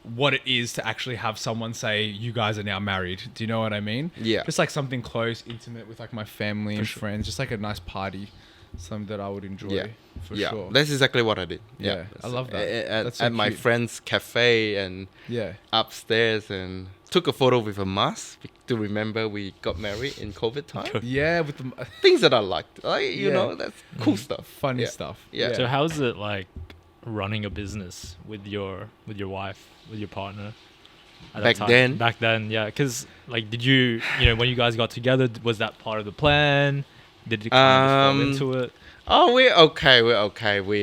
what it is to actually have someone say you guys are now married. Do you know what I mean? Yeah. Just like something close, intimate with like my family and friends, just like a nice party, something that I would enjoy for sure. That's exactly what I did. Yeah, I love that. At, That's so at my cute. friend's cafe and Yeah. upstairs, and took a photo with a mask to remember we got married in COVID time. Yeah, with the Things that I liked, like you Yeah. know, that's cool stuff. funny Yeah. stuff. Yeah. So how's it like running a business with your wife, with your partner? At that Back time? then? Back then, yeah. Because like, did you when you guys got together, was that part of the plan? Did you kind of just fall into it? Oh, we're okay. We're okay. We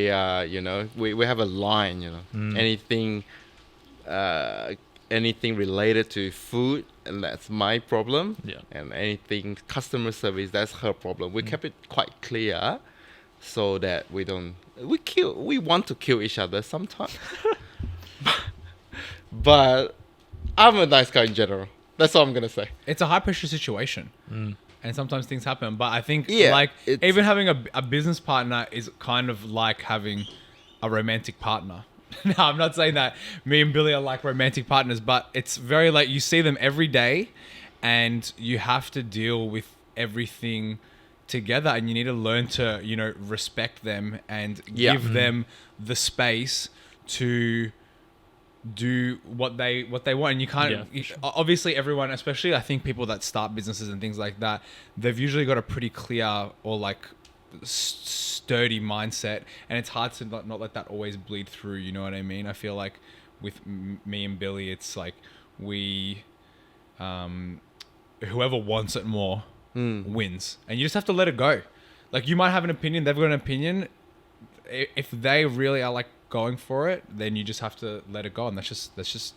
we have a line. Anything related to food, and that's my problem. Yeah. And anything customer service, that's her problem. We kept it quite clear, so that we don't. We want to kill each other sometimes. But I'm a nice guy in general. That's all I'm gonna say. It's a high pressure situation. And sometimes things happen. But I think Yeah, like it's- even having a business partner is kind of like having a romantic partner. No, I'm not saying that me and Billy are like romantic partners, but it's very like you see them every day and you have to deal with everything together, and you need to learn to, respect them and Yeah. give them the space to do what they want. And you can't obviously everyone, especially I think people that start businesses and things like that, they've usually got a pretty clear or like sturdy mindset, and it's hard to not let that always bleed through, you know what I mean? I feel like with me and Billy, it's like we whoever wants it more wins, and you just have to let it go. Like you might have an opinion, they've got an opinion. If they really are like going for it, then you just have to let it go, and that's just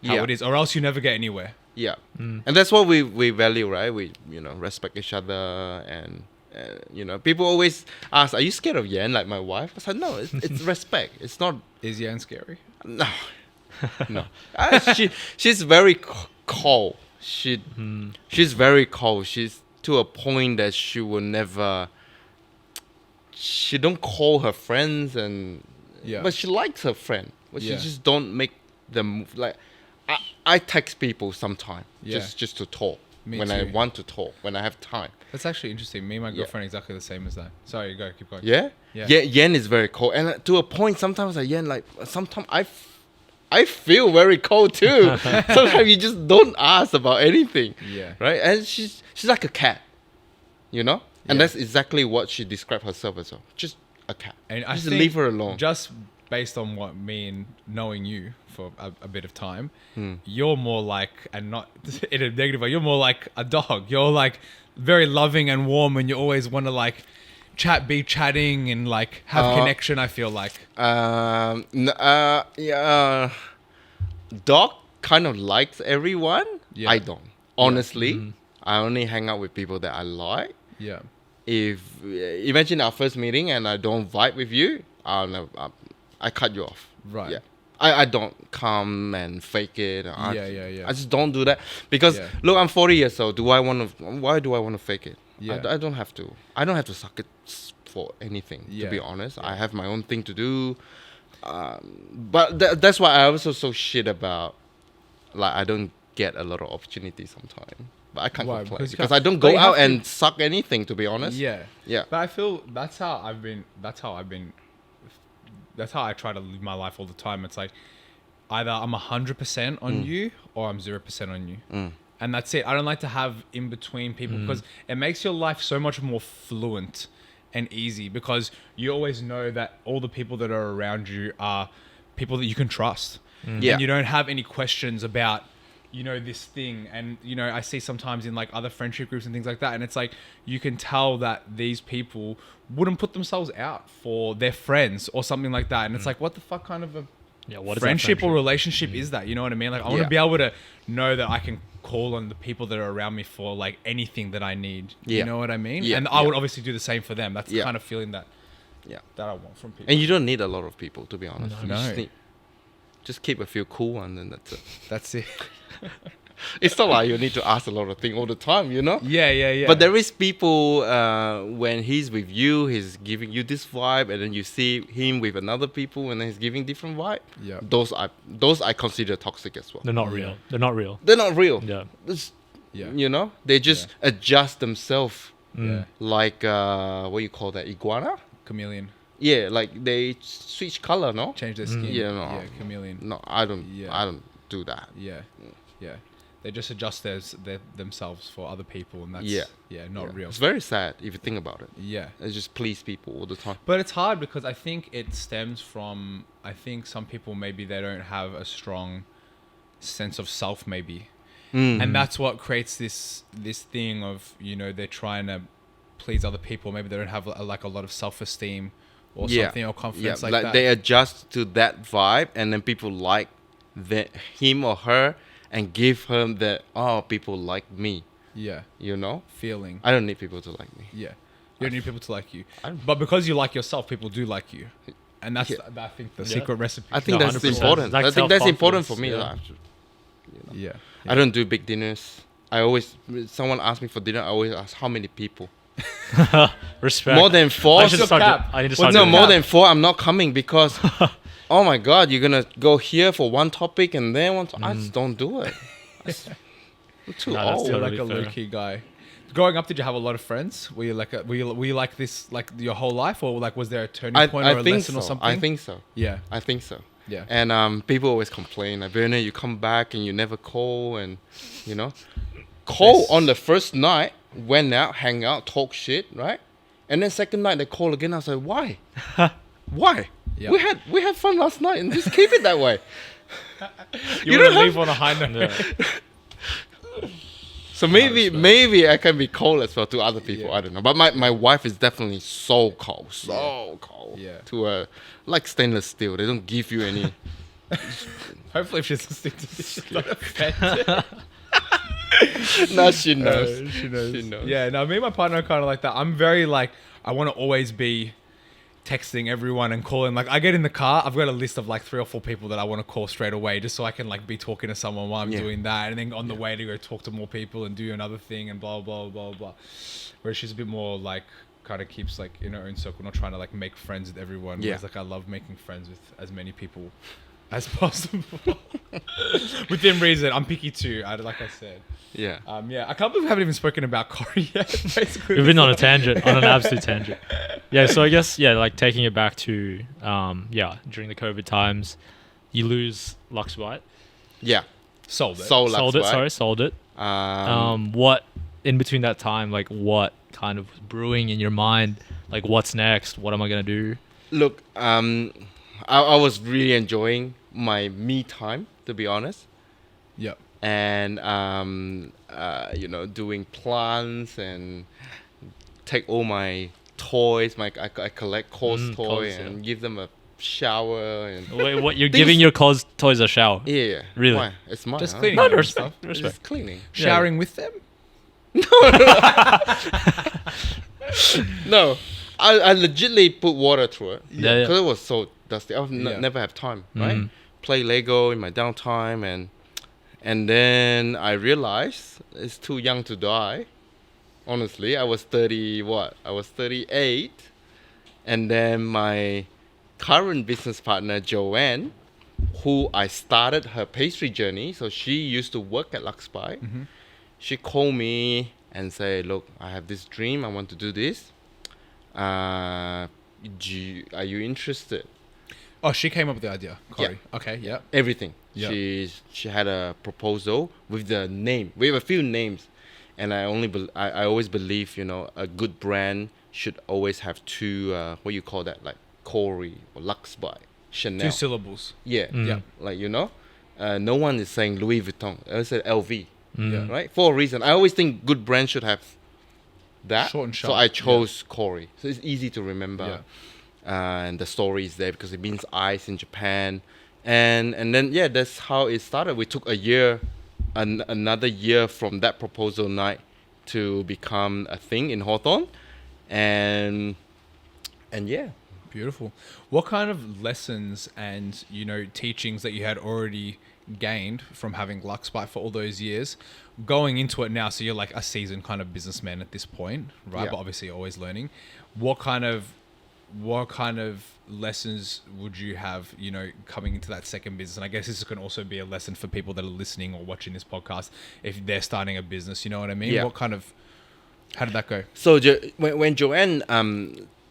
how Yeah. it is, or else you never get anywhere. Yeah, and that's what we value, right? We respect each other, and people always ask, "Are you scared of Yan?" Like my wife, I said, "No, it's respect. It's not Is Yan scary? no." No. She's very cold. She's very cold. She's to a point that she will never. She don't call her friends but she likes her friend. But she just don't make them move. Like I text people sometime just to talk. Me when too. I want to talk, when I have time. That's actually interesting. Me and my girlfriend are exactly the same as that. Sorry, keep going. Yeah? Yeah. Yen is very cold. And to a point, sometimes sometimes I feel very cold too. Sometimes you just don't ask about anything. Yeah. Right? And she's like a cat. You know? And that's exactly what she described herself as well. Just a cat. And I just think leave her alone. Just based on what me and knowing you for a bit of time, you're more like, and not in a negative way, you're more like a dog. You're like very loving and warm, and you always want to like be chatting and like have connection. I feel like. Dog kind of likes everyone. Yeah. I don't. Honestly, I only hang out with people that I like. Yeah. If imagine our first meeting and I don't vibe with you, I cut you off. Right. Yeah. I don't come and fake it. I just don't do that because look, I'm 40 years old. Why do I want to fake it? Yeah. I don't have to. I don't have to suck it for anything. To be honest, I have my own thing to do. But that's why I also so shit about. Like I don't get a lot of opportunities sometimes. But I can't complain because I don't go out and suck anything. To be honest. Yeah. Yeah. But I feel that's how I try to live my life all the time. It's like either I'm 100% on you or I'm 0% on you. And that's it. I don't like to have in between people because it makes your life so much more fluent and easy because you always know that all the people that are around you are people that you can trust. Yeah. And you don't have any questions about, this thing. And, I see sometimes in like other friendship groups and things like that. And it's like, you can tell that these people wouldn't put themselves out for their friends or something like that. And it's like, what the fuck kind of a what is friendship or relationship is that? You know what I mean? Like, I want to be able to know that I can call on the people that are around me for like anything that I need. You know what I mean? Yeah. And I would obviously do the same for them. That's the kind of feeling that I want from people. And you don't need a lot of people, to be honest. No. You just keep a few cool ones and that's it. That's it. It's not like you need to ask a lot of things all the time, Yeah. But there is people when he's with you, he's giving you this vibe, and then you see him with another people, and then he's giving different vibe. Yeah. Those I consider toxic as well. They're not real. They're not real. They're not real. Yeah. They just adjust themselves. Yeah. Like what you call that, iguana? Chameleon. Yeah, like they switch color, no? Change their skin. Yeah, no. Yeah, chameleon. No, I don't do that. Yeah. They just adjust themselves for other people, and that's not real. It's very sad if you think about it. Yeah. They just please people all the time. But it's hard because I think it stems from, some people maybe they don't have a strong sense of self maybe. And that's what creates this thing of, they're trying to please other people. Maybe they don't have a lot of self-esteem or something or confidence like that. They adjust to that vibe, and then people like him or her and give her that, people like me. Yeah. Feeling. I don't need people to like me. Yeah. You don't need people to like you. But because you like yourself, people do like you. And that's, I think, the secret recipe. I think that's important. I think that's important for me. Yeah. I don't do big dinners. Someone asks me for dinner, I always ask how many people. Respect. More than 4? I need to start No, doing more that. than 4, I'm not coming because, oh my God, you're going to go here for one topic and then one I just don't do it. I'm too old. You're like Totally a fair. low-key guy. Growing up, did you have a lot of friends? Were you like this like your whole life, or like was there a turning point or a lesson or something? I think so. Yeah. I think so. Yeah. And people always complain, like, Bernard, you come back and you never call, and call on the first night, went out, hang out, talk shit, right? And then second night they call again. I was like, why? Why? Yeah. We had fun last night and just keep it that way. You don't leave on a high note. So maybe I can be cold as well to other people. Yeah. I don't know. But my wife is definitely so cold. Cold. Yeah. To like stainless steel. They don't give you any. Hopefully, if she's listening to this, she's not offended. No, she knows. She knows. Yeah, no, me and my partner are kind of like that. I'm very like, I want to always be texting everyone and calling. Like I get in the car, I've got a list of like 3 or 4 people that I want to call straight away, just so I can like be talking to someone while I'm doing that, and then on the way to go talk to more people and do another thing and blah blah blah blah. Whereas she's a bit more like kind of keeps like in her own circle, not trying to like make friends with everyone. Whereas like I love making friends with as many people as possible within reason. I'm picky too, like I said. Yeah. I can't believe we haven't even spoken about Kōri yet. Basically, We've been on a tangent, on an absolute tangent. Yeah, so I guess, like taking it back to, during the COVID times, you lose LuxBite. Yeah. Sold it. Sold it. What, in between that time, like what kind of was brewing in your mind? Like what's next? What am I going to do? Look, I was really enjoying my me time, to be honest. Yep. And doing plants and take all my toys. I collect cos toys and give them a shower. And wait, what you're giving your cos toys a shower? Yeah, really? Why? It's mine. Just huh? cleaning No, them and respect. stuff. Just cleaning. Showering with them. No, I legitly put water through it Yeah. because it was so dusty. I would never have time, right? Play Lego in my downtime and then I realized it's too young to die. Honestly, I was 38. And then my current business partner, Joanne, who I started her pastry journey. So she used to work at LuxBite. She called me and said, look, I have this dream. I want to do this. Are you interested? Oh, she came up with the idea, Kōri. Yeah. Okay, yeah. Everything. Yeah. She had a proposal with the name. We have a few names, and I always believe a good brand should always have 2 what you call that, like Kōri or LuxBite, Chanel. 2 syllables. Yeah, Yeah. like no one is saying Louis Vuitton. I said LV, Yeah. right? For a reason. I always think good brands should have that. Short and so sharp. I chose Kōri, so it's easy to remember. Yeah. And the story is there because it means ice in Japan, and then that's how it started. We took a year, another year from that proposal night to become a thing in Hawthorne, and yeah. Beautiful. What kind of lessons and teachings that you had already gained from having LuxBite for all those years, going into it now? So you're like a seasoned kind of businessman at this point, right? Yeah. But obviously always learning. What kind of lessons would you have, coming into that second business? And I guess this can also be a lesson for people that are listening or watching this podcast if they're starting a business. You know what I mean? Yeah. How did that go? So when Joanne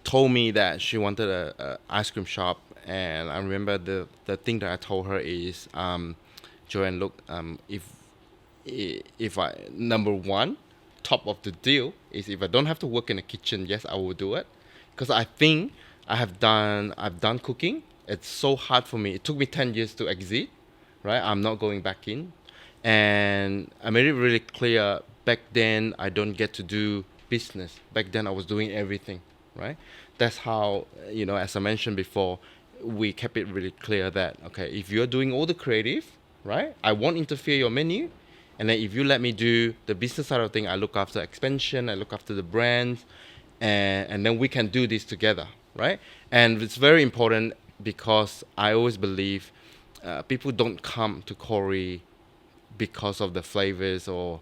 told me that she wanted a ice cream shop, and I remember the thing that I told her is, Joanne, look, if I, number one, top of the deal is if I don't have to work in the kitchen, yes, I will do it. Because I think I've done cooking. It's so hard for me. It took me 10 years to exit, right? I'm not going back in. And I made it really clear, back then I don't get to do business. Back then I was doing everything, right? That's how, as I mentioned before, we kept it really clear that, okay, if you're doing all the creative, right, I won't interfere your menu. And then if you let me do the business side of thing, I look after expansion, I look after the brands, and then we can do this together, right? And it's very important because I always believe people don't come to Kōri because of the flavors or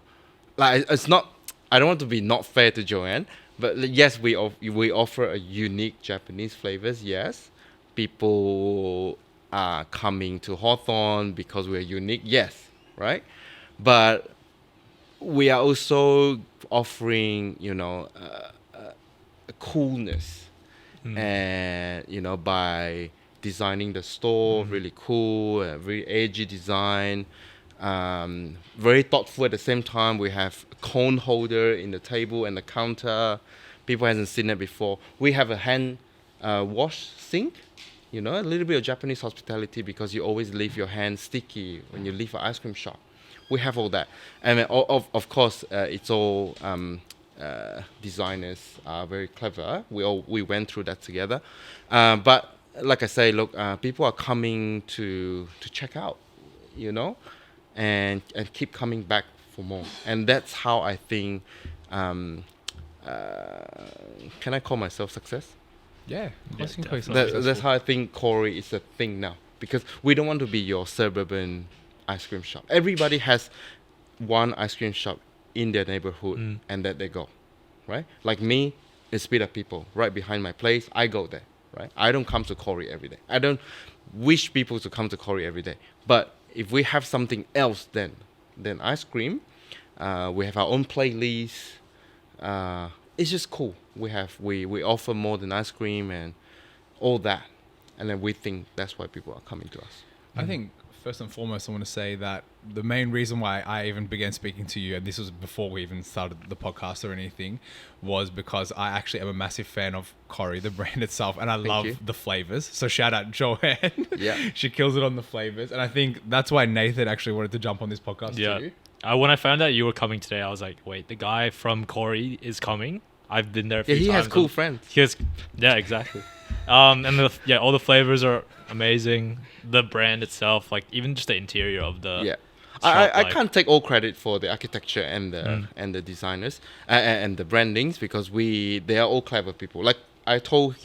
like it's not. I don't want to be not fair to Joanne, but yes, we offer a unique Japanese flavors. Yes, people are coming to Hawthorne because we're unique. Yes, right, but we are also offering a coolness, and by designing the store really cool, very edgy design, very thoughtful. At the same time, we have a cone holder in the table and the counter. People hasn't seen it before. We have a hand wash sink, a little bit of Japanese hospitality because you always leave your hands sticky when you leave an ice cream shop. We have all that, and of course it's all designers are very clever. We went through that together, but like I say, look, people are coming to check out, and keep coming back for more, and that's how I think. Can I call myself success? Yeah, of course you can call yourself That's successful. how I think Kōri is a thing now, because we don't want to be your suburban ice cream shop. Everybody has one ice cream shop in their neighborhood, and that they go, right? Like me, it's Speed Up People right behind my place. I go there, right? I don't come to Kōri every day. I don't wish people to come to Kōri every day. But if we have something else than ice cream, we have our own playlist. It's just cool. We offer more than ice cream and all that, and then we think that's why people are coming to us. I think first and foremost, I want to say that the main reason why I even began speaking to you, and this was before we even started the podcast or anything, was because I actually am a massive fan of Kōri, the brand itself, and I love you. the flavors. So shout out Joanne. Yeah. She kills it on the flavors. And I think that's why Nathan actually wanted to jump on this podcast Yeah. too. When I found out you were coming today, I was like, wait, the guy from Kōri is coming. I've been there a few Yeah, he times. has cool friends. Yeah, exactly. And all the flavors are amazing. The brand itself, like even just the interior of the Yeah. shop, I like- can't take all credit for the architecture and the designers and the brandings, because they are all clever people. Like I told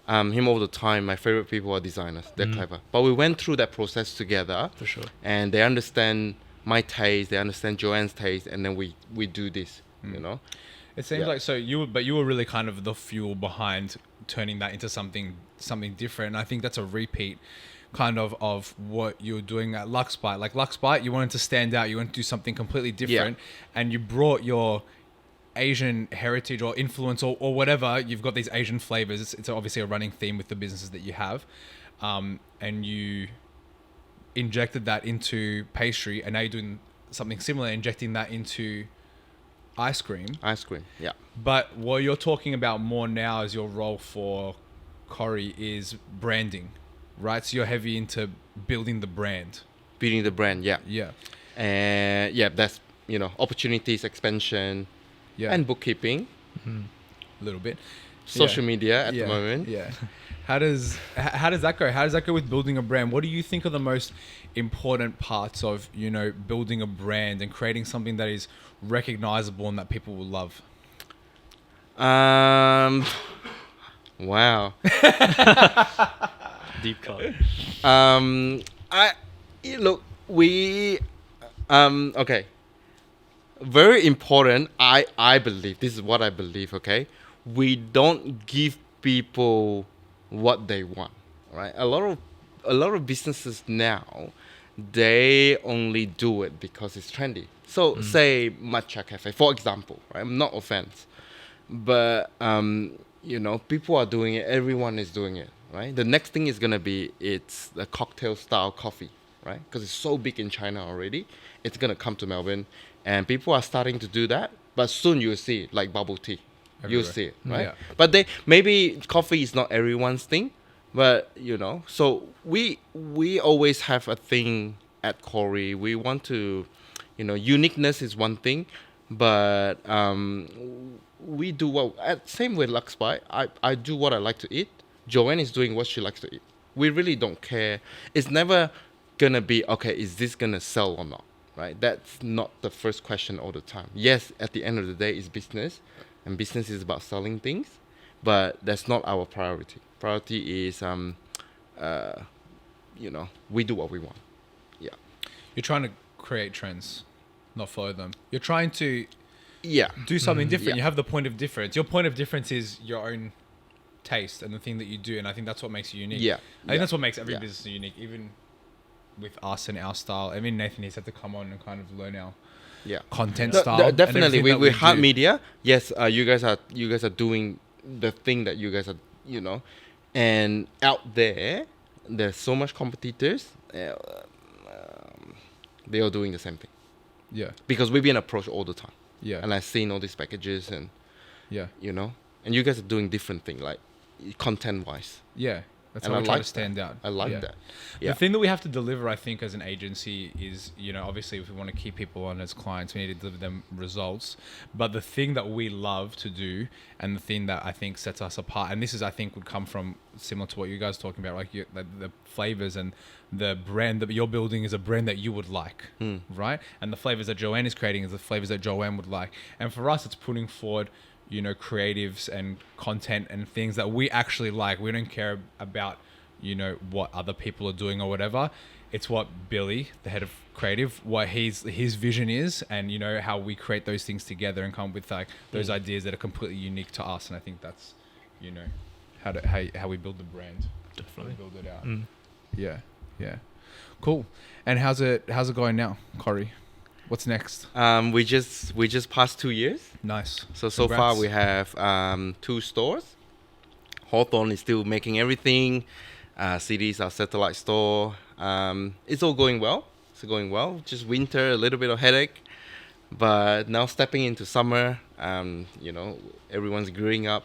him all the time, my favorite people are designers. They're clever. But we went through that process together. For sure. And they understand my taste, they understand Joanne's taste, and then we do this, you know? It seems Yeah. like you were really kind of the fuel behind turning that into something different. And I think that's a repeat kind of what you're doing at LuxBite. Like LuxBite, you wanted to stand out, you wanted to do something completely different, and you brought your Asian heritage or influence or whatever. You've got these Asian flavors. It's obviously a running theme with the businesses that you have, and you injected that into pastry, and now you're doing something similar, injecting that into ice cream. Ice cream, yeah. But what you're talking about more now as your role for Kōri is branding, right? So you're heavy into building the brand. Building the brand, yeah. Yeah. And yeah, that's, opportunities, expansion, Yeah. and bookkeeping, A little bit. social Yeah. media at the moment. Yeah. How does that go? How does that go with building a brand? What do you think are the most important parts of, building a brand and creating something that is recognizable and that people will love? Wow. Deep cut. Okay. Very important. I believe, this is what I believe. Okay, we don't give people what they want. Right. A lot of businesses now, they only do it because it's trendy. So say matcha cafe, for example. Right. I'm not offense, but people are doing it. Everyone is doing it. Right. The next thing is gonna be it's the cocktail style coffee. Right. Because it's so big in China already. It's gonna come to Melbourne. And people are starting to do that, but soon you'll see it, like bubble tea. Everywhere. You'll see it, right? Yeah. But maybe coffee is not everyone's thing, but so we always have a thing at Kōri. We want to, uniqueness is one thing, but we do same with LuxBite. I do what I like to eat. Joanne is doing what she likes to eat. We really don't care. It's never gonna be, okay, is this gonna sell or not? Right? That's not the first question all the time. Yes, at the end of the day, it's business, and business is about selling things, but that's not our priority. Priority is, we do what we want. Yeah. You're trying to create trends, not follow them. You're trying to Yeah. do something different. Yeah. You have the point of difference. Your point of difference is your own taste and the thing that you do, and I think that's what makes you unique. Yeah. I think that's what makes every Yeah. business unique, even with us and our style. I mean, Nathan has had to come on and kind of learn our Yeah. content No, style. and definitely, everything we that hard do. media. Yes, you guys are doing the thing that you guys are, and out there, there's so much competitors. They are doing the same thing Yeah, because we've been approached all the time, yeah, and I've seen all these packages, and yeah, and you guys are doing different thing, like content wise. yeah. That's And how I we try like to stand out. I like Yeah. that. The Yeah. thing that we have to deliver, I think, as an agency is, obviously if we want to keep people on as clients, we need to deliver them results. But the thing that we love to do and the thing that I think sets us apart, and this is, I think, would come from similar to what you guys are talking about, like the flavors and the brand that you're building is a brand that you would like, right? And the flavors that Joanne is creating is the flavors that Joanne would like. And for us, it's putting forward you know, creatives and content and things that we actually like. We don't care about, you know, what other people are doing or whatever. It's what Billy, the head of creative, what his vision is, and you know how we create those things together and come up with like those ideas that are completely unique to us. And I think that's, you know, how we build the brand. Definitely. How we build it out. Yeah. Cool. And how's it going now, Kōri? What's next? We just passed 2 years. Nice. So Congrats. far we have 2 stores. Hawthorne is still making everything. City's our satellite store. It's all going well. Just winter, a little bit of headache. But now stepping into summer, you know, everyone's growing up.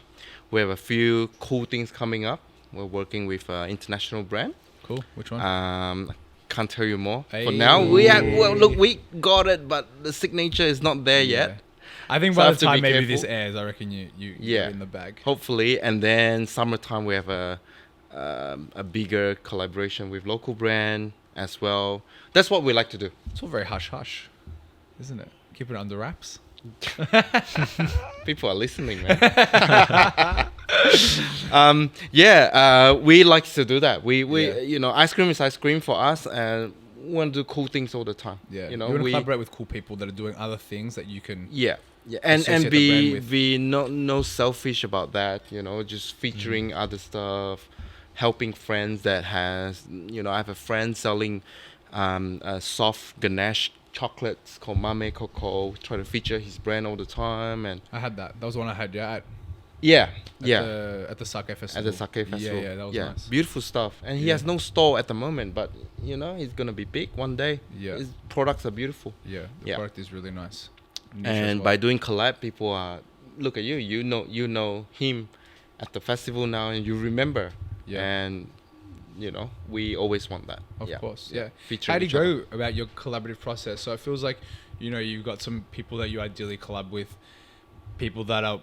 We have a few cool things coming up. We're working with an international brand. Cool. Which one? Can't tell you more. Hey. For now, we got it, but the signature is not there yet. I think So I by have the to be time maybe careful. this airs, I reckon you're in the bag. Hopefully, and then summertime we have a bigger collaboration with local brand as well. That's what we like to do. It's all very hush hush, isn't it? Keep it under wraps. People are listening, man. We like to do that. We you know, ice cream is ice cream for us, and we want to do cool things all the time. Yeah, you know, you want to we collaborate with cool people that are doing other things that you can. yeah, associate and the brand with. be no selfish about that. You know, just featuring other stuff, helping friends that has. You know, I have a friend selling soft ganache chocolates called Mame Coco. Try to feature his brand all the time, and I had that. That was the one I had. Yeah. at At the Sake Festival. the Sake Festival. Yeah, that was nice. Beautiful stuff. And he has no store at the moment, but you know, he's gonna be big one day. Yeah. His products are beautiful. Yeah, the Yeah. product is really nice. Niche And as well. by doing collab, people are look at you. You know him at the festival now, and you remember. Yeah. And you know, we always want that. Of course, yeah. Featuring How do each you other. go about your collaborative process? So it feels like, you know, you've got some people that you ideally collab with, people that are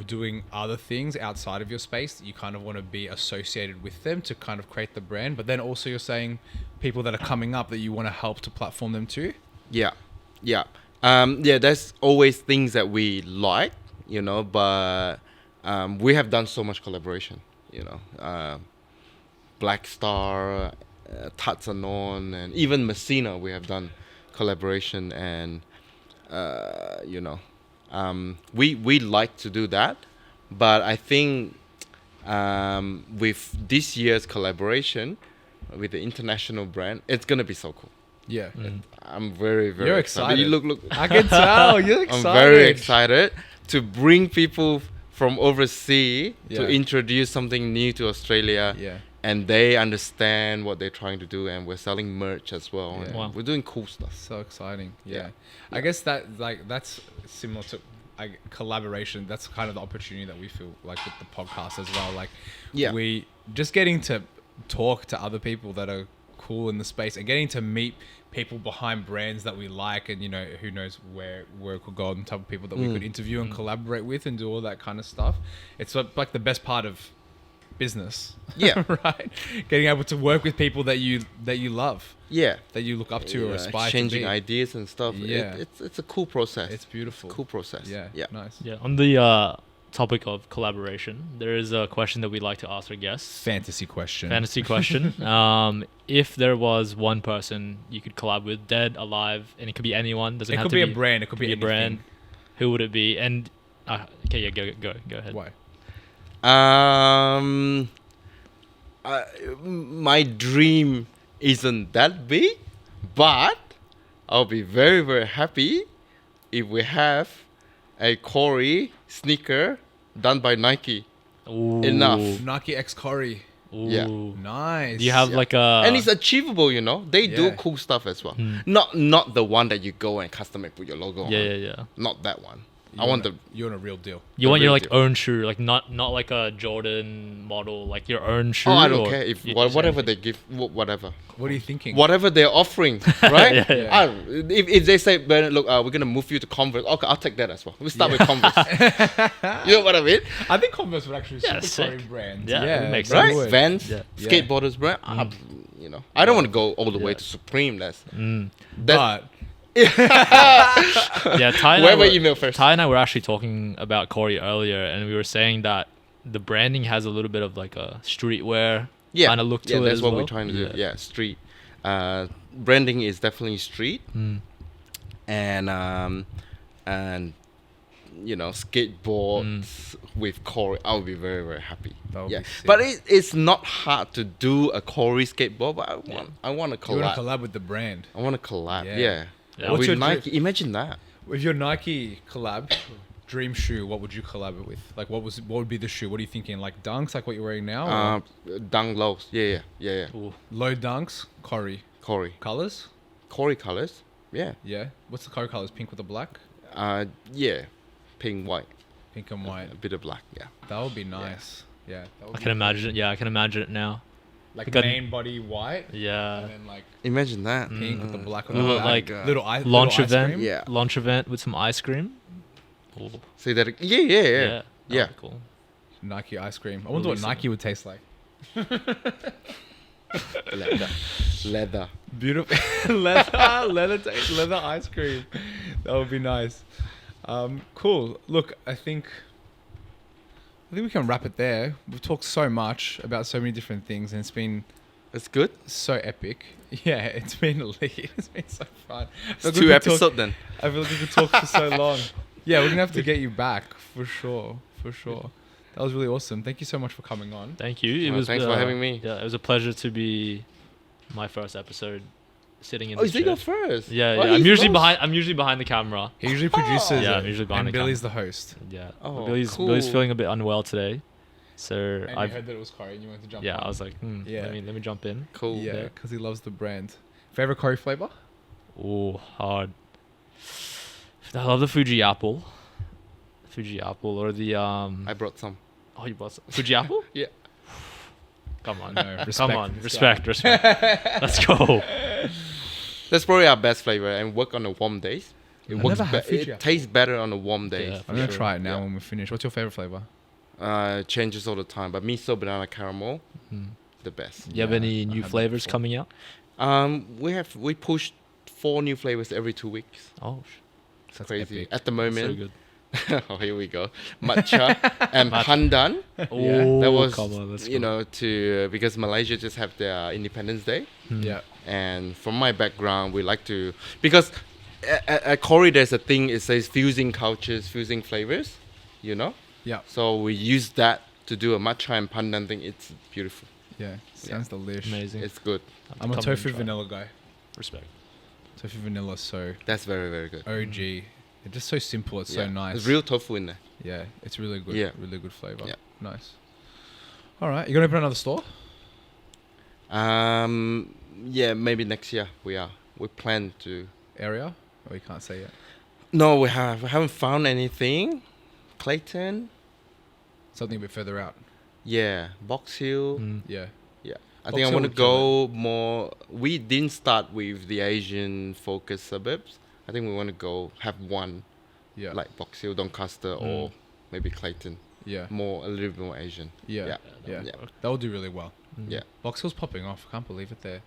doing other things outside of your space that you kind of want to be associated with them to kind of create the brand. But then also you're saying people that are coming up that you want to help to platform them too. Yeah. There's always things that we like, you know, but we have done so much collaboration, you know. Black Star, Tatsanon, and even Messina, we have done collaboration, and you know, we like to do that, but I think with this year's collaboration with the international brand, it's gonna be so cool. Yeah. I'm very You're excited. You look. I can tell you're excited. I'm very excited to bring people from overseas Yeah. to introduce something new to Australia. Yeah. And they understand what they're trying to do, and we're selling merch as well. Yeah. And Wow. we're doing cool stuff. So exciting. Yeah. Yeah. I guess that's similar to collaboration. That's kind of the opportunity that we feel like with the podcast as well. Like we just getting to talk to other people that are cool in the space and getting to meet people behind brands that we like, and you know, who knows where it could go, and type of people that we could interview and collaborate with and do all that kind of stuff. It's like the best part of business. Yeah. Right. Getting able to work with people that you love, Yeah. that you look up to or aspire Changing to be. ideas and stuff. Yeah. It's a cool process. It's beautiful. Cool process. Yeah. Yeah. Nice. Yeah. On the topic of collaboration, there is a question that we like to ask our guests. Fantasy question. Fantasy question. If there was one person you could collab with, dead, alive, and it could be anyone, doesn't It have could to be a brand. It could be a brand. anything. Who would it be? And okay, yeah, go ahead. Why? My dream isn't that big, but I'll be very, very happy if we have a Kōri sneaker done by Nike. Ooh. Enough. Nike X Kōri. Ooh. Yeah. Nice. Do you have like a? And it's achievable, you know. They do Yeah. cool stuff as well. Not the one that you go and custom and put your logo on. Yeah. Not that one. You I want want you're on a real deal. You want your real like deal. own shoe, like not like a Jordan model, like your own shoe. Oh, I don't or care if you- whatever they give, whatever. What are you thinking? Whatever they're offering, right? Yeah. If they say, Bernard, look, we're gonna move you to Converse. Okay, I'll take that as well. We'll start with Converse. You know what I mean, I think Converse would actually Yeah, super sick. Kōri brand. Yeah, it makes they sense. right? would. Vans, Yeah. skateboarders brand. You know, I don't want to go all the way Yeah. to Supreme. That's But Yeah, Ty and, Whoever email first. Ty and I were actually talking about Kōri earlier, and we were saying that the branding has a little bit of like a streetwear kind of look to it. That's as what well. we're trying to do. Yeah, street. Branding is definitely street, and you know, skateboards with Kōri. I'll be very, very happy. That would Yeah, be sick. but it's not hard to do a Kōri skateboard. But I want to You want collab. to collab with the brand. I want to collab. Yeah. Yeah. Yeah. What's With your Nike. Imagine that. With your Nike collab, dream shoe, what would you collab it with? Like, what would be the shoe? What are you thinking? Like Dunks, like what you're wearing now? Or Dunk lows. Yeah. Ooh. low Dunks, Kōri. Kōri. Colors? Kōri colors. Yeah. Yeah. What's the Kōri colors? Pink with the black? Yeah. Pink, white. Pink and white. A bit of black. Yeah. That would be nice. Yeah. That would I be can imagine it. Yeah, I can imagine it now. like Like a- main body white. Yeah. And then like Imagine that. pink with the black on Little, the back. like, little launch little ice event. cream. Yeah. Launch event with some ice cream. Ooh. Say that. Yeah. Yeah. Yeah. that'd be Cool. Nike ice cream. I wonder what Release it. Nike would taste like. Leather. Beautiful leather ice cream. That would be nice. Cool. Look, I think we can wrap it there. We've talked so much about so many different things, and it's been It's good. so epic. Yeah, it's been elite. It's been so fun. It's 2 episodes then. I feel like we could talk for so long. Yeah, we're gonna have to get you back for sure. For sure. That was really awesome. Thank you so much for coming on. Thank you. It Well, was. thanks for having me. Yeah, it was a pleasure to be my first episode, sitting in. Oh, this is it your chair. first? Yeah, Oh, yeah. I'm he's usually close. behind. I'm usually behind the camera. He usually produces Yeah, it, I'm usually behind and the Billy's camera. the host. Yeah. Oh, Billy's cool. feeling a bit unwell today, so And I've. you heard that it was Kōri and you wanted to jump Yeah, on. I was like, Yeah. let me jump in. Cool. Yeah, there. because he loves the brand. Favorite Kōri flavor? Oh, hard. I love the Fuji apple. Or the I brought some. Oh, you bought some Fuji apple? Yeah. Come on, No, come respect on, this respect. Let's go. That's probably our best flavor and work on the warm days. It I've works. never had Fuji It apple. tastes better on the warm days. Yeah. I'm gonna Sure. try it now Yeah. when we finish. What's your favorite flavor? Changes all the time, but miso banana caramel, the best. You have Yeah, any I new had that flavors before. coming out? We pushed 4 new flavors every 2 weeks. Oh, It's That's crazy. epic. At the so moment, good. oh, here we go. Matcha and pandan. Oh, That was, come on, let's you go. know, because Malaysia just have their Independence Day. Yeah. And from my background, we like to, because at Kōri there's a thing, it says fusing cultures, fusing flavors, you know? Yeah. So we use that to do a matcha and pandan thing. It's beautiful. Yeah. Sounds delicious. Amazing. It's good. I'm a Come tofu and try. vanilla guy. Respect. Tofu vanilla, so That's very, very good. OG. It's just so simple. It's so Yeah. nice. There's real tofu in there. Yeah, it's really good. Yeah. Really good flavor. Yeah. Nice. All right, you gonna open another store? Yeah, maybe next year we plan to. Area? Or you can't say yet. No, we haven't found anything. Clayton, Something a bit further out. yeah, Box Hill. Yeah. Yeah, I Box think I Hill want to would kill go more. We didn't start with the Asian focused suburbs. I think we want to go have one Yeah. like Box Hill, Doncaster, or maybe Clayton. Yeah. More a little bit more Asian. Yeah. Yeah. Yeah. Yeah. That will do really well. Yeah, Box Hill's popping off. I can't believe it there.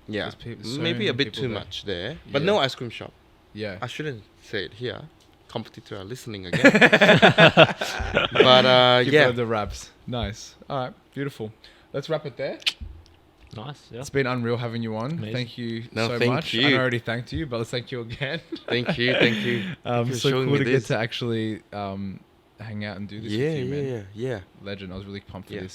yeah. There's so Maybe a many bit people too there. much there, but Yeah. no ice cream shop. Yeah. I shouldn't say it here. Competitor are listening again. But Give yeah, her the wraps. Nice. All right. Beautiful. Let's wrap it there. Nice. Yeah. It's been unreal having you on. Amazing. Thank you No, so thank much. you. I already thanked you, but let's thank you again. thank you. Thank you for So showing cool me to get this. to actually hang out and do this Yeah, with you, man. yeah. Legend. I was really pumped for Yeah. this.